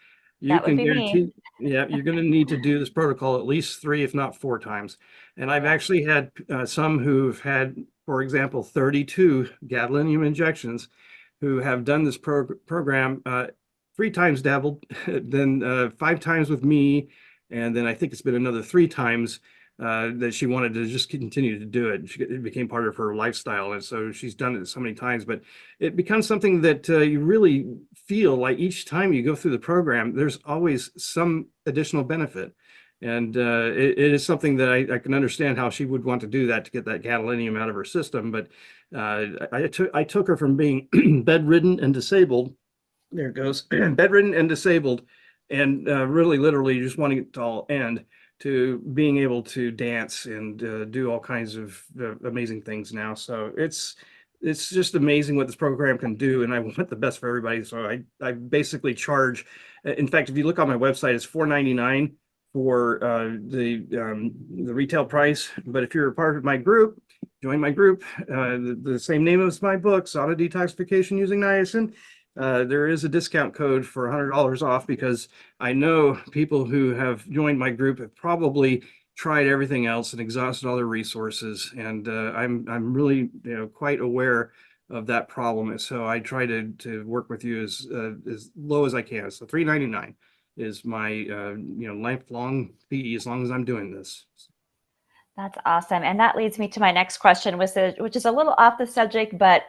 You can guarantee, yeah, you're going to need to do this protocol at least 3, if not 4 times. And I've actually had some who've had, for example, 32 gadolinium injections who have done this program 3 times dabbled, then 5 times with me, and then I think it's been another 3 times that she wanted to just continue to do it. It became part of her lifestyle, and so she's done it so many times. But it becomes something that you really feel like each time you go through the program, there's always some additional benefit. And it is something that I can understand how she would want to do that to get that gadolinium out of her system. But I took her from being bedridden and disabled. There it goes, bedridden and disabled, and really literally just wanting it to all end, to being able to dance and do all kinds of amazing things now. So it's just amazing what this program can do, and I want the best for everybody. So I basically charge. In fact, if you look on my website, it's $4.99 for the retail price. But if you're a part of my group, join my group. The same name as my book, Sauna Detoxification Using Niacin. There is a discount code for $100 off, because I know people who have joined my group have probably tried everything else and exhausted all their resources. And I'm really quite aware of that problem. And so I try to work with you as low as I can. So $3.99 is my lifelong fee as long as I'm doing this. That's awesome. And that leads me to my next question, which is a little off the subject, but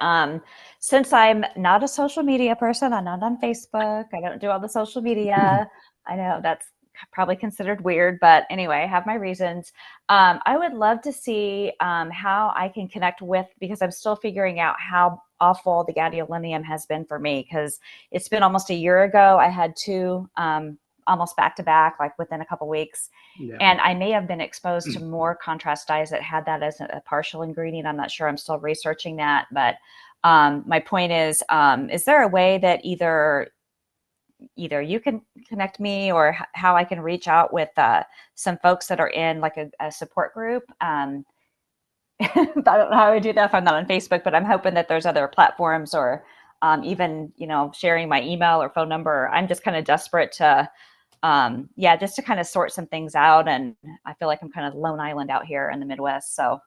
since I'm not a social media person, I'm not on Facebook, I don't do all the social media. I know that's probably considered weird, but anyway, I have my reasons. I would love to see how I can connect with, because I'm still figuring out how awful the gadolinium has been for me, because it's been almost a year ago. I had 2 almost back to back, like within a couple weeks. Yeah. And I may have been exposed to more contrast dyes that had that as a partial ingredient. I'm not sure. I'm still researching that. But my point is there a way that either you can connect me or how I can reach out with some folks that are in like a support group? I don't know how I would do that if I'm not on Facebook, but I'm hoping that there's other platforms or even, sharing my email or phone number. I'm just kind of desperate to, just to kind of sort some things out. And I feel like I'm kind of lone island out here in the Midwest. So.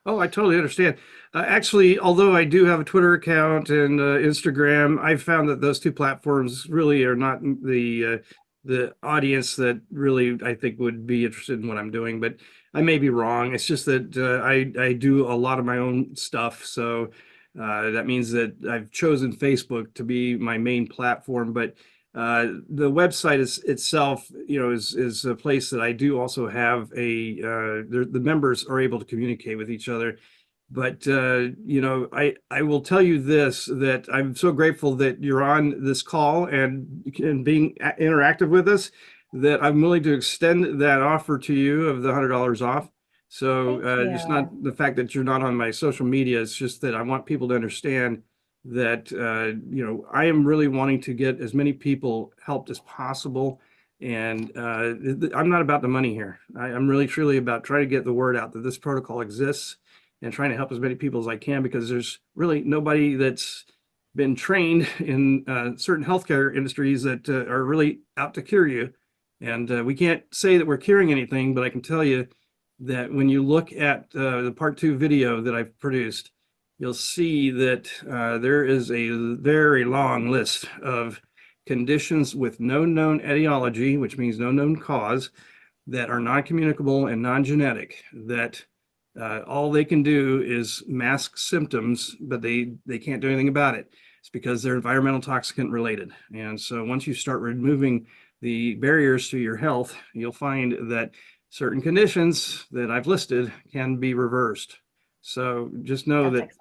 Oh, I totally understand. Actually, although I do have a Twitter account and Instagram, I've found that those two platforms really are not the audience that really I think would be interested in what I'm doing. But I may be wrong. It's just that I do a lot of my own stuff, so that means that I've chosen Facebook to be my main platform. But the website itself, is a place that I do also have the members are able to communicate with each other. But I will tell you this, that I'm so grateful that you're on this call and being interactive with us, that I'm willing to extend that offer to you of the $100 off. So just not the fact that you're not on my social media, it's just that I want people to understand that I am really wanting to get as many people helped as possible. And I'm not about the money here. I'm really truly about trying to get the word out that this protocol exists and trying to help as many people as I can, because there's really nobody that's been trained in certain healthcare industries that are really out to cure you. And we can't say that we're curing anything, but I can tell you that when you look at the part 2 video that I've produced, you'll see that there is a very long list of conditions with no known etiology, which means no known cause, that are non-communicable and non-genetic, that all they can do is mask symptoms, but they can't do anything about it. It's because they're environmental toxicant related. And so once you start removing the barriers to your health, you'll find that certain conditions that I've listed can be reversed. So just know That's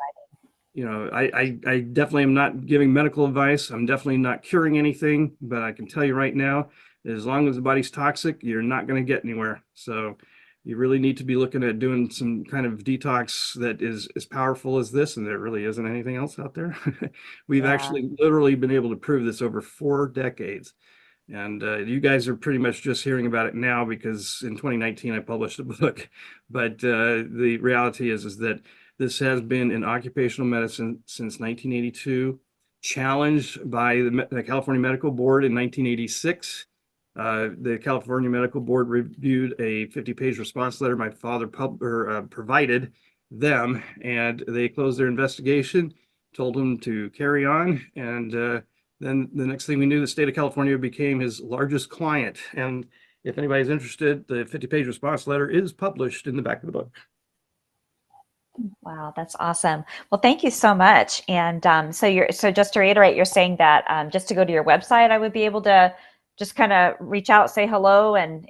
that, I definitely am not giving medical advice. I'm definitely not curing anything, but I can tell you right now, as long as the body's toxic, you're not going to get anywhere. So you really need to be looking at doing some kind of detox that is as powerful as this, and there really isn't anything else out there. We've actually literally been able to prove this over 4 decades. And you guys are pretty much just hearing about it now because in 2019 I published a book. But the reality is that this has been in occupational medicine since 1982, challenged by the California Medical Board in 1986. The California Medical Board reviewed a 50-page response letter my father provided them, and they closed their investigation, told him to carry on, and then the next thing we knew, the state of California became his largest client. And if anybody's interested, the 50-page response letter is published in the back of the book. Wow, that's awesome. Well, thank you so much. And so just to reiterate, you're saying that just to go to your website, I would be able to just kind of reach out, say hello, and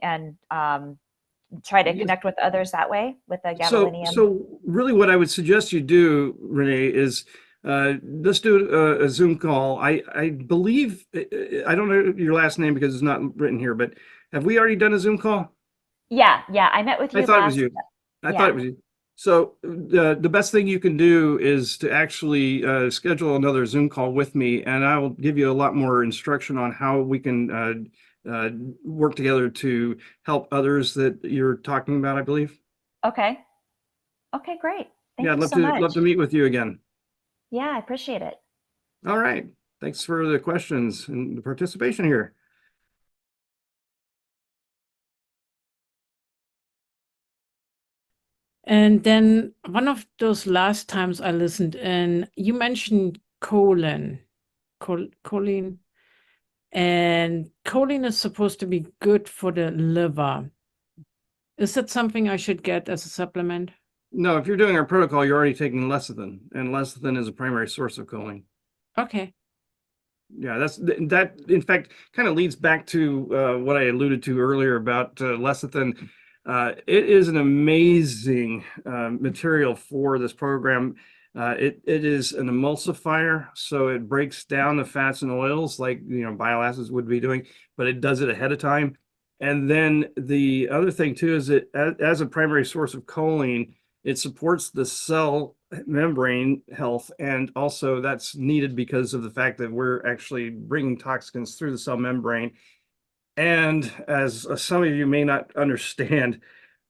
try to connect with others that way with the gadolinium. So really what I would suggest you do, Renee, is let's do a Zoom call. I believe, I don't know your last name because it's not written here, but have we already done a Zoom call? Yeah. I met with you. I thought it was you. I thought it was you. So the best thing you can do is to actually schedule another Zoom call with me, and I will give you a lot more instruction on how we can work together to help others that you're talking about, I believe. Okay, great. Thank you I'd so much. love to meet with you again. Yeah, I appreciate it. All right. Thanks for the questions and the participation here. And then one of those last times I listened in, you mentioned choline, and choline is supposed to be good for the liver. Is that something I should get as a supplement? No, if you're doing our protocol, you're already taking lecithin, and lecithin is a primary source of choline. Okay. Yeah, that in fact kind of leads back to what I alluded to earlier about lecithin. It is an amazing material for this program. It is an emulsifier, so it breaks down the fats and oils like, bile acids would be doing, but it does it ahead of time. And then the other thing too is that as a primary source of choline, it supports the cell membrane health, and also that's needed because of the fact that we're actually bringing toxins through the cell membrane. And as some of you may not understand,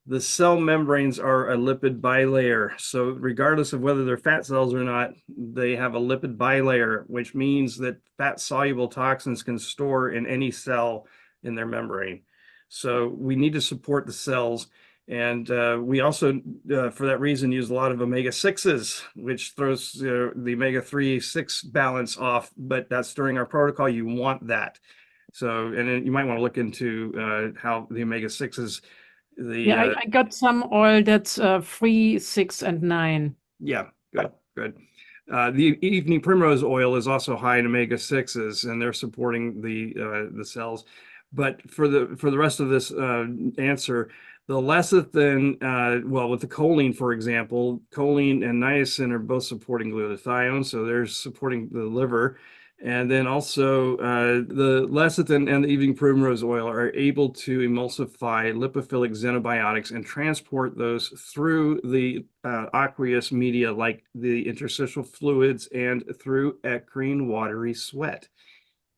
the cell membranes are a lipid bilayer. So regardless of whether they're fat cells or not, they have a lipid bilayer, which means that fat-soluble toxins can store in any cell in their membrane. So we need to support the cells. And we also, for that reason, use a lot of omega-6s, which throws the omega-3/6 balance off, but that's during our protocol. You want that. So, and then you might want to look into how the omega-6s, Yeah, I got some oil that's 3, 6, and 9. Yeah, good. The evening primrose oil is also high in omega-6s, and they're supporting the cells. But for the rest of this answer, the lecithin, well, with the choline, for example, choline and niacin are both supporting glutathione, so they're supporting the liver. And then also the lecithin and the evening primrose oil are able to emulsify lipophilic xenobiotics and transport those through the aqueous media like the interstitial fluids and through eccrine watery sweat.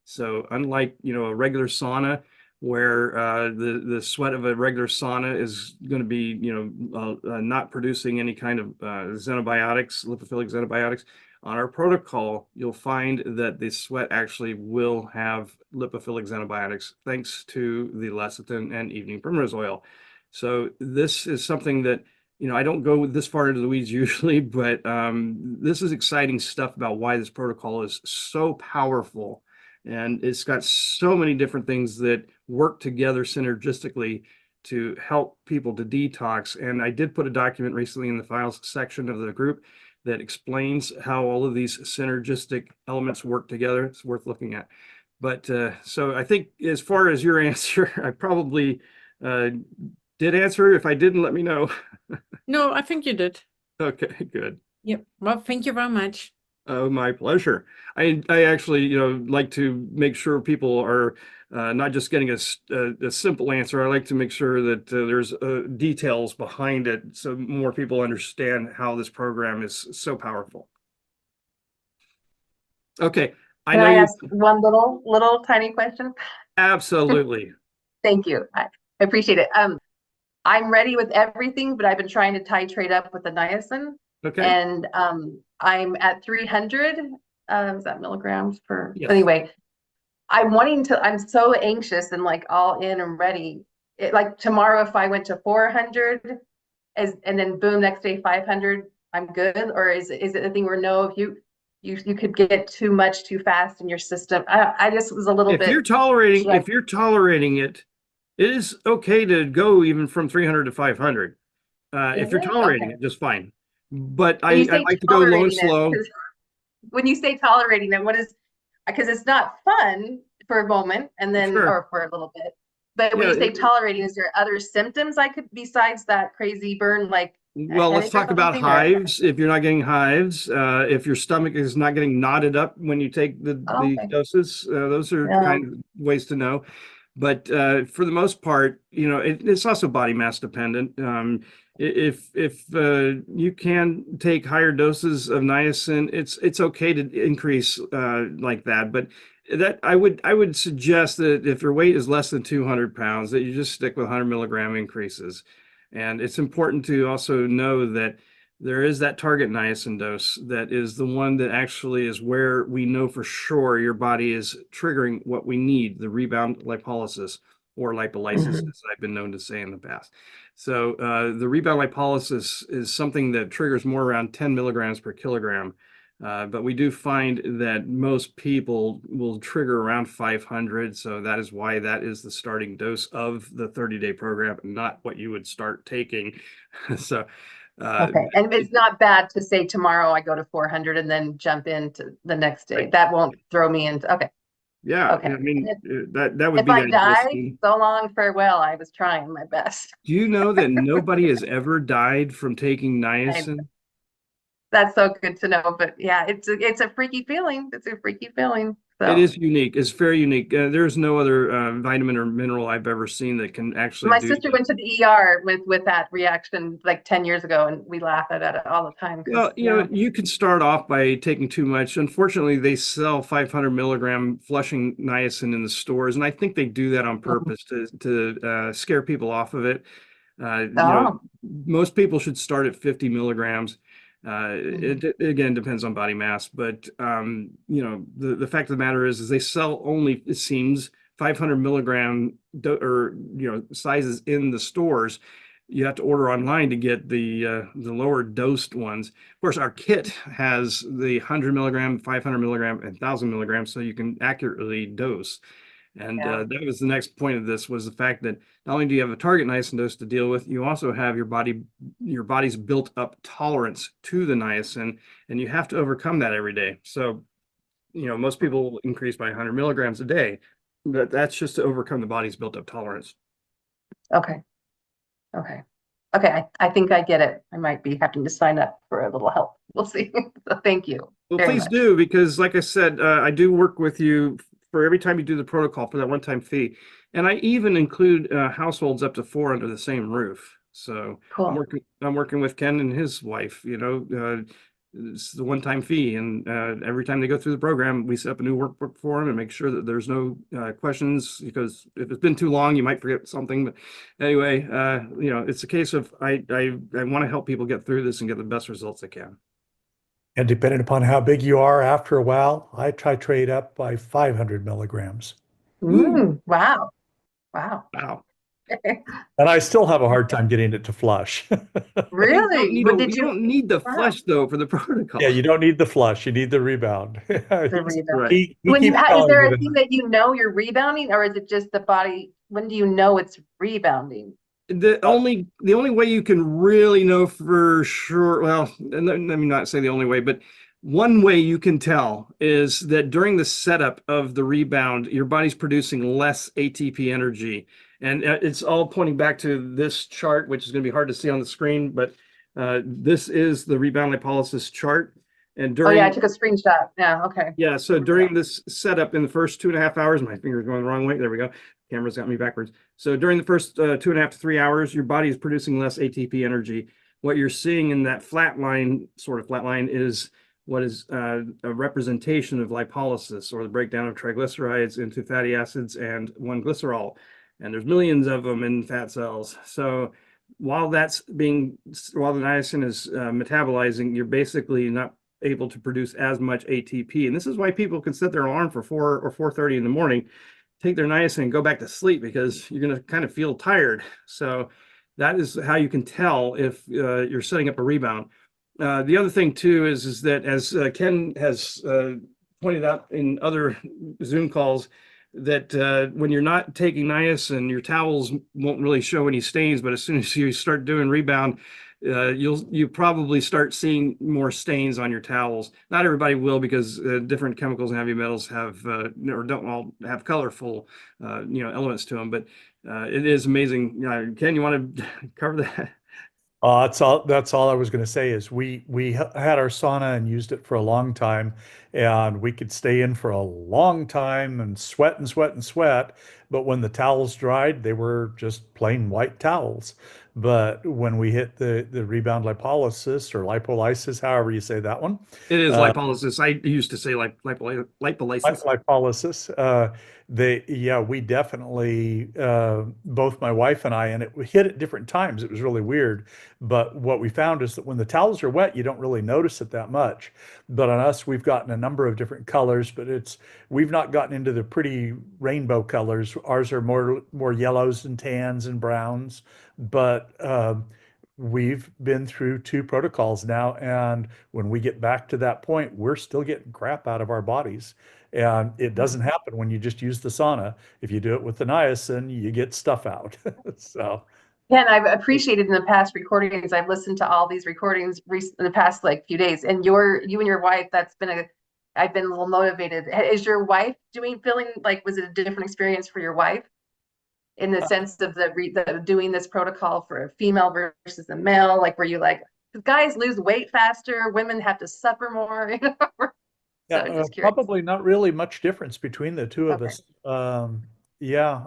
So unlike, a regular sauna where the sweat of a regular sauna is going to be, not producing any kind of xenobiotics, lipophilic xenobiotics, on our protocol, you'll find that the sweat actually will have lipophilic xenobiotics thanks to the lecithin and evening primrose oil. So this is something that, I don't go this far into the weeds usually, but this is exciting stuff about why this protocol is so powerful. And it's got so many different things that work together synergistically to help people to detox. And I did put a document recently in the files section of the group that explains how all of these synergistic elements work together. It's worth looking at. But so I think as far as your answer, I probably did answer. If I didn't, let me know. No, I think you did. Okay, good. Yep. Well, thank you very much. Oh, my pleasure. I actually, like to make sure people are not just getting a simple answer. I like to make sure that there's details behind it so more people understand how this program is so powerful. Okay. Can I ask one little tiny question? Absolutely. Thank you. I appreciate it. I'm ready with everything, but I've been trying to titrate up with the niacin. Okay. And I'm at 300, is that milligrams per? Yes. Anyway, I'm so anxious and like all in and ready. Like tomorrow, if I went to 400 and then boom, next day 500, I'm good? Or is it a thing where no, if you could get too much too fast in your system? I just was a little bit. If you're tolerating it, it is okay to go even from 300 to 500. If you're tolerating it, just fine. But I like to go low and slow. When you say tolerating it, what is, because it's not fun for a moment and then, Sure. or for a little bit. But when you say tolerating, is there other symptoms I could, besides that crazy burn, like? Well, let's talk about hives. If you're not getting hives, if your stomach is not getting knotted up when you take the doses, those are kind of ways to know. But for the most part, it's also body mass dependent. If you can take higher doses of niacin, it's okay to increase like that. But that I would suggest that if your weight is less than 200 pounds, that you just stick with 100 milligram increases. And it's important to also know that there is that target niacin dose that is the one that actually is where we know for sure your body is triggering what we need, the rebound lipolysis or lipolysis, as I've been known to say in the past. So the rebound lipolysis is something that triggers more around 10 milligrams per kilogram. But we do find that most people will trigger around 500. So that is why that is the starting dose of the 30-day program, not what you would start taking. So okay. And it's not bad to say tomorrow I go to 400 and then jump into the next day. Right. That won't throw me into, okay. Yeah. Okay. I mean, that would if be I die, interesting. so long, farewell. I was trying my best. Do you know that nobody has ever died from taking niacin? That's so good to know. But yeah, it's a freaky feeling. It's a freaky feeling. It So is unique. It's very unique. There's no other vitamin or mineral I've ever seen that can actually my do sister that. went to the ER with that reaction like 10 years ago, and we laugh at it all the time because Well, you can start off by taking too much. Unfortunately, they sell 500 milligram flushing niacin in the stores, and I think they do that on purpose to scare people off of it. Oh. Most people should start at 50 milligrams. It again depends on body mass, but the fact of the matter is they sell only, it seems, 500 milligram sizes in the stores. You have to order online to get the lower dosed ones. Of course, our kit has the 100 milligram, 500 milligram, and 1,000 milligrams, so you can accurately dose. And Yeah. that was the next point of this, was the fact that not only do you have a target niacin dose to deal with, you also have your body's built up tolerance to the niacin, and you have to overcome that every day. So, most people will increase by 100 milligrams a day, but that's just to overcome the body's built up tolerance. Okay. I think I get it. I might be having to sign up for a little help. We'll see. So thank you. Well, very please much. do, because like I said, I do work with you for every time you do the protocol for that one-time fee. And I even include households up to 4 under the same roof. So Cool. I'm working with Ken and his wife, it's the one-time fee. And every time they go through the program, we set up a new workbook for them and make sure that there's no questions, because if it's been too long, you might forget something. But anyway, it's a case of I want to help people get through this and get the best results they can. And depending upon how big you are, after a while, I titrate up by 500 milligrams. Wow. Wow. And I still have a hard time getting it to flush. Really? What did You you? don't need the Wow. flush though for the protocol. Yeah, you don't need the flush. You need the rebound. The rebound. Right. He When you keeps is telling there me a that. thing that you're rebounding, or is it just the body? When do you know it's rebounding? The only way you can really know for sure, well, let me not say the only way, but one way you can tell is that during the setup of the rebound, your body's producing less ATP energy. And it's all pointing back to this chart, which is going to be hard to see on the screen, but this is the rebound lipolysis chart. And Oh yeah, I during took a screenshot. Yeah, okay. Yeah, so during this setup in the first 2.5 hours, my finger's going the wrong way. There we go. Camera's got me backwards. So during the first 2.5 to 3 hours, your body is producing less ATP energy. What you're seeing in that flat line is what is a representation of lipolysis, or the breakdown of triglycerides into fatty acids and 1-glycerol. And there's millions of them in fat cells. So while the niacin is metabolizing, you're basically not able to produce as much ATP. And this is why people can set their alarm for 4 or 4:30 in the morning, take their niacin and go back to sleep, because you're going to kind of feel tired. So that is how you can tell if you're setting up a rebound. The other thing too is that, as Ken has pointed out in other Zoom calls, that when you're not taking niacin, your towels won't really show any stains, but as soon as you start doing rebound, you probably start seeing more stains on your towels. Not everybody will, because different chemicals and heavy metals have or don't all have colorful elements to them. But it is amazing. Ken, you want to cover that? That's all I was going to say is we had our sauna and used it for a long time, and we could stay in for a long time and sweat and sweat and sweat. But when the towels dried, they were just plain white towels. But when we hit the rebound lipolysis, or lipolysis, however you say that one, It is lipolysis. I used to say lipolysis. lipolysis. We definitely, both my wife and I, and it hit at different times. It was really weird. But what we found is that when the towels are wet, you don't really notice it that much. But on us, we've gotten a number of different colors, but we've not gotten into the pretty rainbow colors. Ours are more yellows and tans and browns. But we've been through 2 protocols now, and when we get back to that point, we're still getting crap out of our bodies. And it doesn't happen when you just use the sauna. If you do it with the niacin, you get stuff out. So Yeah, and I've appreciated in the past recordings. I've listened to all these recordings in the past few days, and you and your wife, I've been a little motivated. Is your wife feeling like, was it a different experience for your wife, in the sense of the doing this protocol for a female versus a male? Like, were you like, guys lose weight faster, women have to suffer more, you know? Yeah, So just curious. probably not really much difference between the two of Okay. us. Yeah,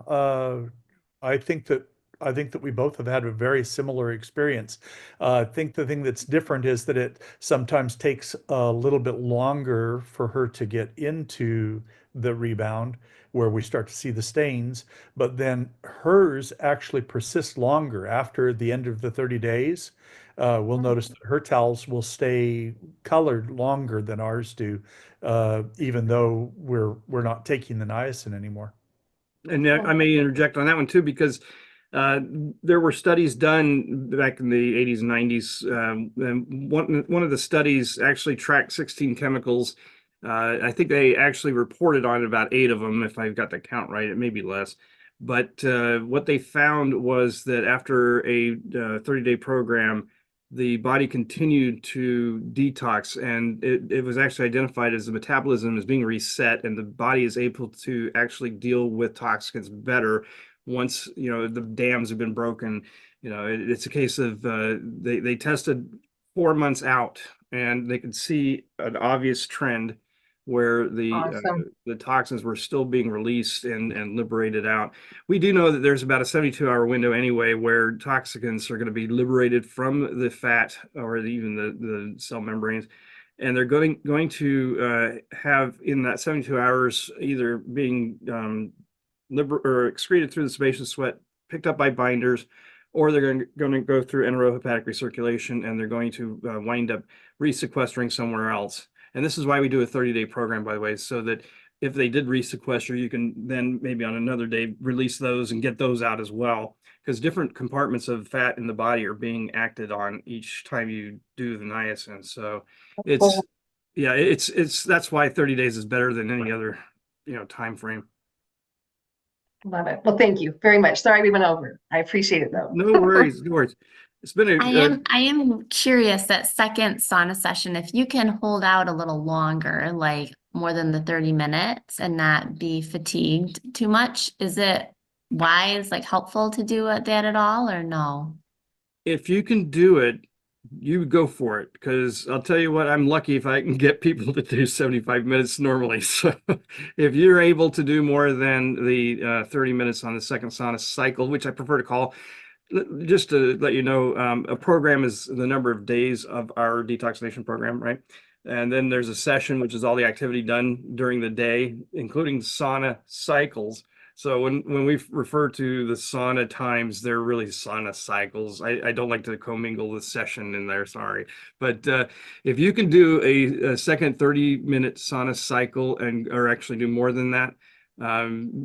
I think that we both have had a very similar experience. I think the thing that's different is that it sometimes takes a little bit longer for her to get into the rebound, where we start to see the stains, but then hers actually persists longer after the end of the 30 days. We'll notice that her towels will stay colored longer than ours do, even though we're not taking the niacin anymore. And I may interject on that one too, because uh, there were studies done back in the 80s and 90s. And one of the studies actually tracked 16 chemicals. I think they actually reported on about 8 of them, if I've got the count right. It may be less. But what they found was that after a 30-day program, the body continued to detox, and it was actually identified as the metabolism is being reset, and the body is able to actually deal with toxins better once the dams have been broken. It's a case of they tested 4 months out, and they could see an obvious trend where Awesome. the toxins were still being released and liberated out. We do know that there's about a 72-hour window anyway where toxins are going to be liberated from the fat or even the cell membranes, and they're going to have in that 72 hours either being or excreted through the sebaceous sweat, picked up by binders, or they're going to go through anaerohepatic recirculation, and they're going to wind up resequestering somewhere else. And this is why we do a 30-day program, by the way, so that if they did resequester, you can then maybe on another day release those and get those out as well, because different compartments of fat in the body are being acted on each time you do the niacin. So it's yeah, it's that's why 30 days is better than any other time frame. Love it. Well, thank you very much. Sorry we went over. I appreciate it though. No worries, no worries. It's been I am curious that second sauna session, if you can hold out a little longer, like more than the 30 minutes and not be fatigued too much, is it wise, like helpful to do that at all or no? if you can do it, you go for it, because I'll tell you what, I'm lucky if I can get people to do 75 minutes normally. So if you're able to do more than the 30 minutes on the second sauna cycle, which I prefer to call, just to let you know, a program is the number of days of our detoxination program, right? And then there's a session, which is all the activity done during the day, including sauna cycles. So when we refer to the sauna times, they're really sauna cycles. I don't like to commingle the session in there, sorry. But if you can do a second 30-minute sauna cycle or actually do more than that,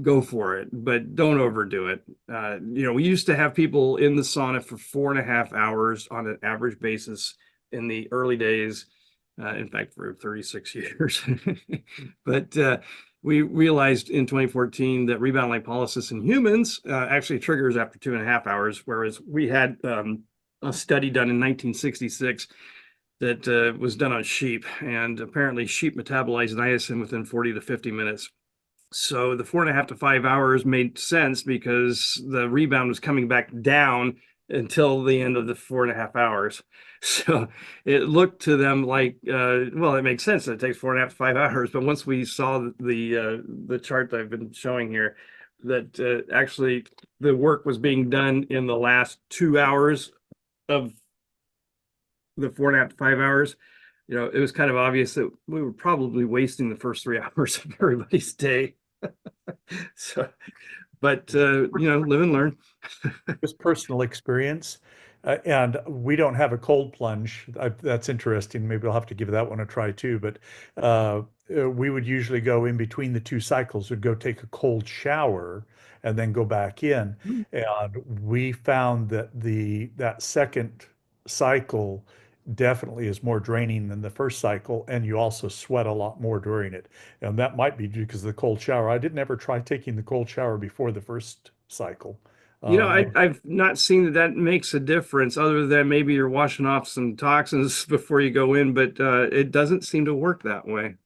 go for it, but don't overdo it. We used to have people in the sauna for 4.5 hours on an average basis in the early days. In fact, for 36 years. But we realized in 2014 that rebound lipolysis in humans actually triggers after 2.5 hours, whereas we had a study done in 1966 that was done on sheep, and apparently sheep metabolize niacin within 40 to 50 minutes. So the 4.5 to 5 hours made sense because the rebound was coming back down until the end of the 4.5 hours. So it looked to them like, well, it makes sense that it takes 4.5 to 5 hours. But once we saw the chart that I've been showing here, that actually the work was being done in the last 2 hours of the 4.5 to 5 hours, it was kind of obvious that we were probably wasting the first 3 hours of everybody's day. So, but live and learn. Just personal experience. And we don't have a cold plunge. That's interesting. Maybe I'll have to give that one a try too. But we would usually go in between the two cycles, would go take a cold shower and then go back in. And we found that that second cycle definitely is more draining than the first cycle, and you also sweat a lot more during it. And that might be because of the cold shower. I didn't ever try taking the cold shower before the first cycle. I've not seen that makes a difference, other than maybe you're washing off some toxins before you go in, but it doesn't seem to work that way.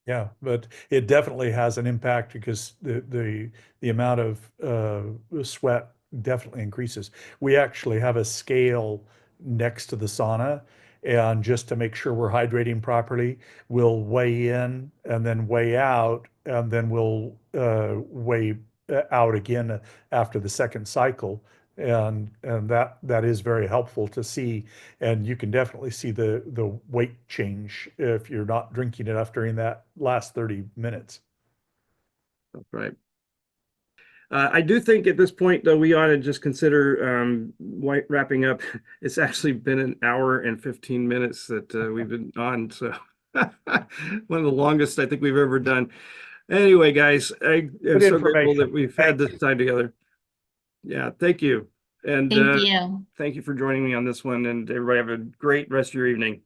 Yeah, but it definitely has an impact because the amount of sweat definitely increases. We actually have a scale next to the sauna. And just to make sure we're hydrating properly, we'll weigh in and then weigh out, and then we'll weigh out again after the second cycle. And that is very helpful to see. And you can definitely see the weight change if you're not drinking enough during that last 30 minutes. That's right. I do think at this point, though, we ought to just consider wrapping up. It's actually been an hour and 15 minutes that we've been on. So one of the longest I think we've ever done. Anyway, guys, I am so grateful that we've had this time together. Yeah, thank you. And Thank you. thank you for joining me on this one. And everybody have a great rest of your evening.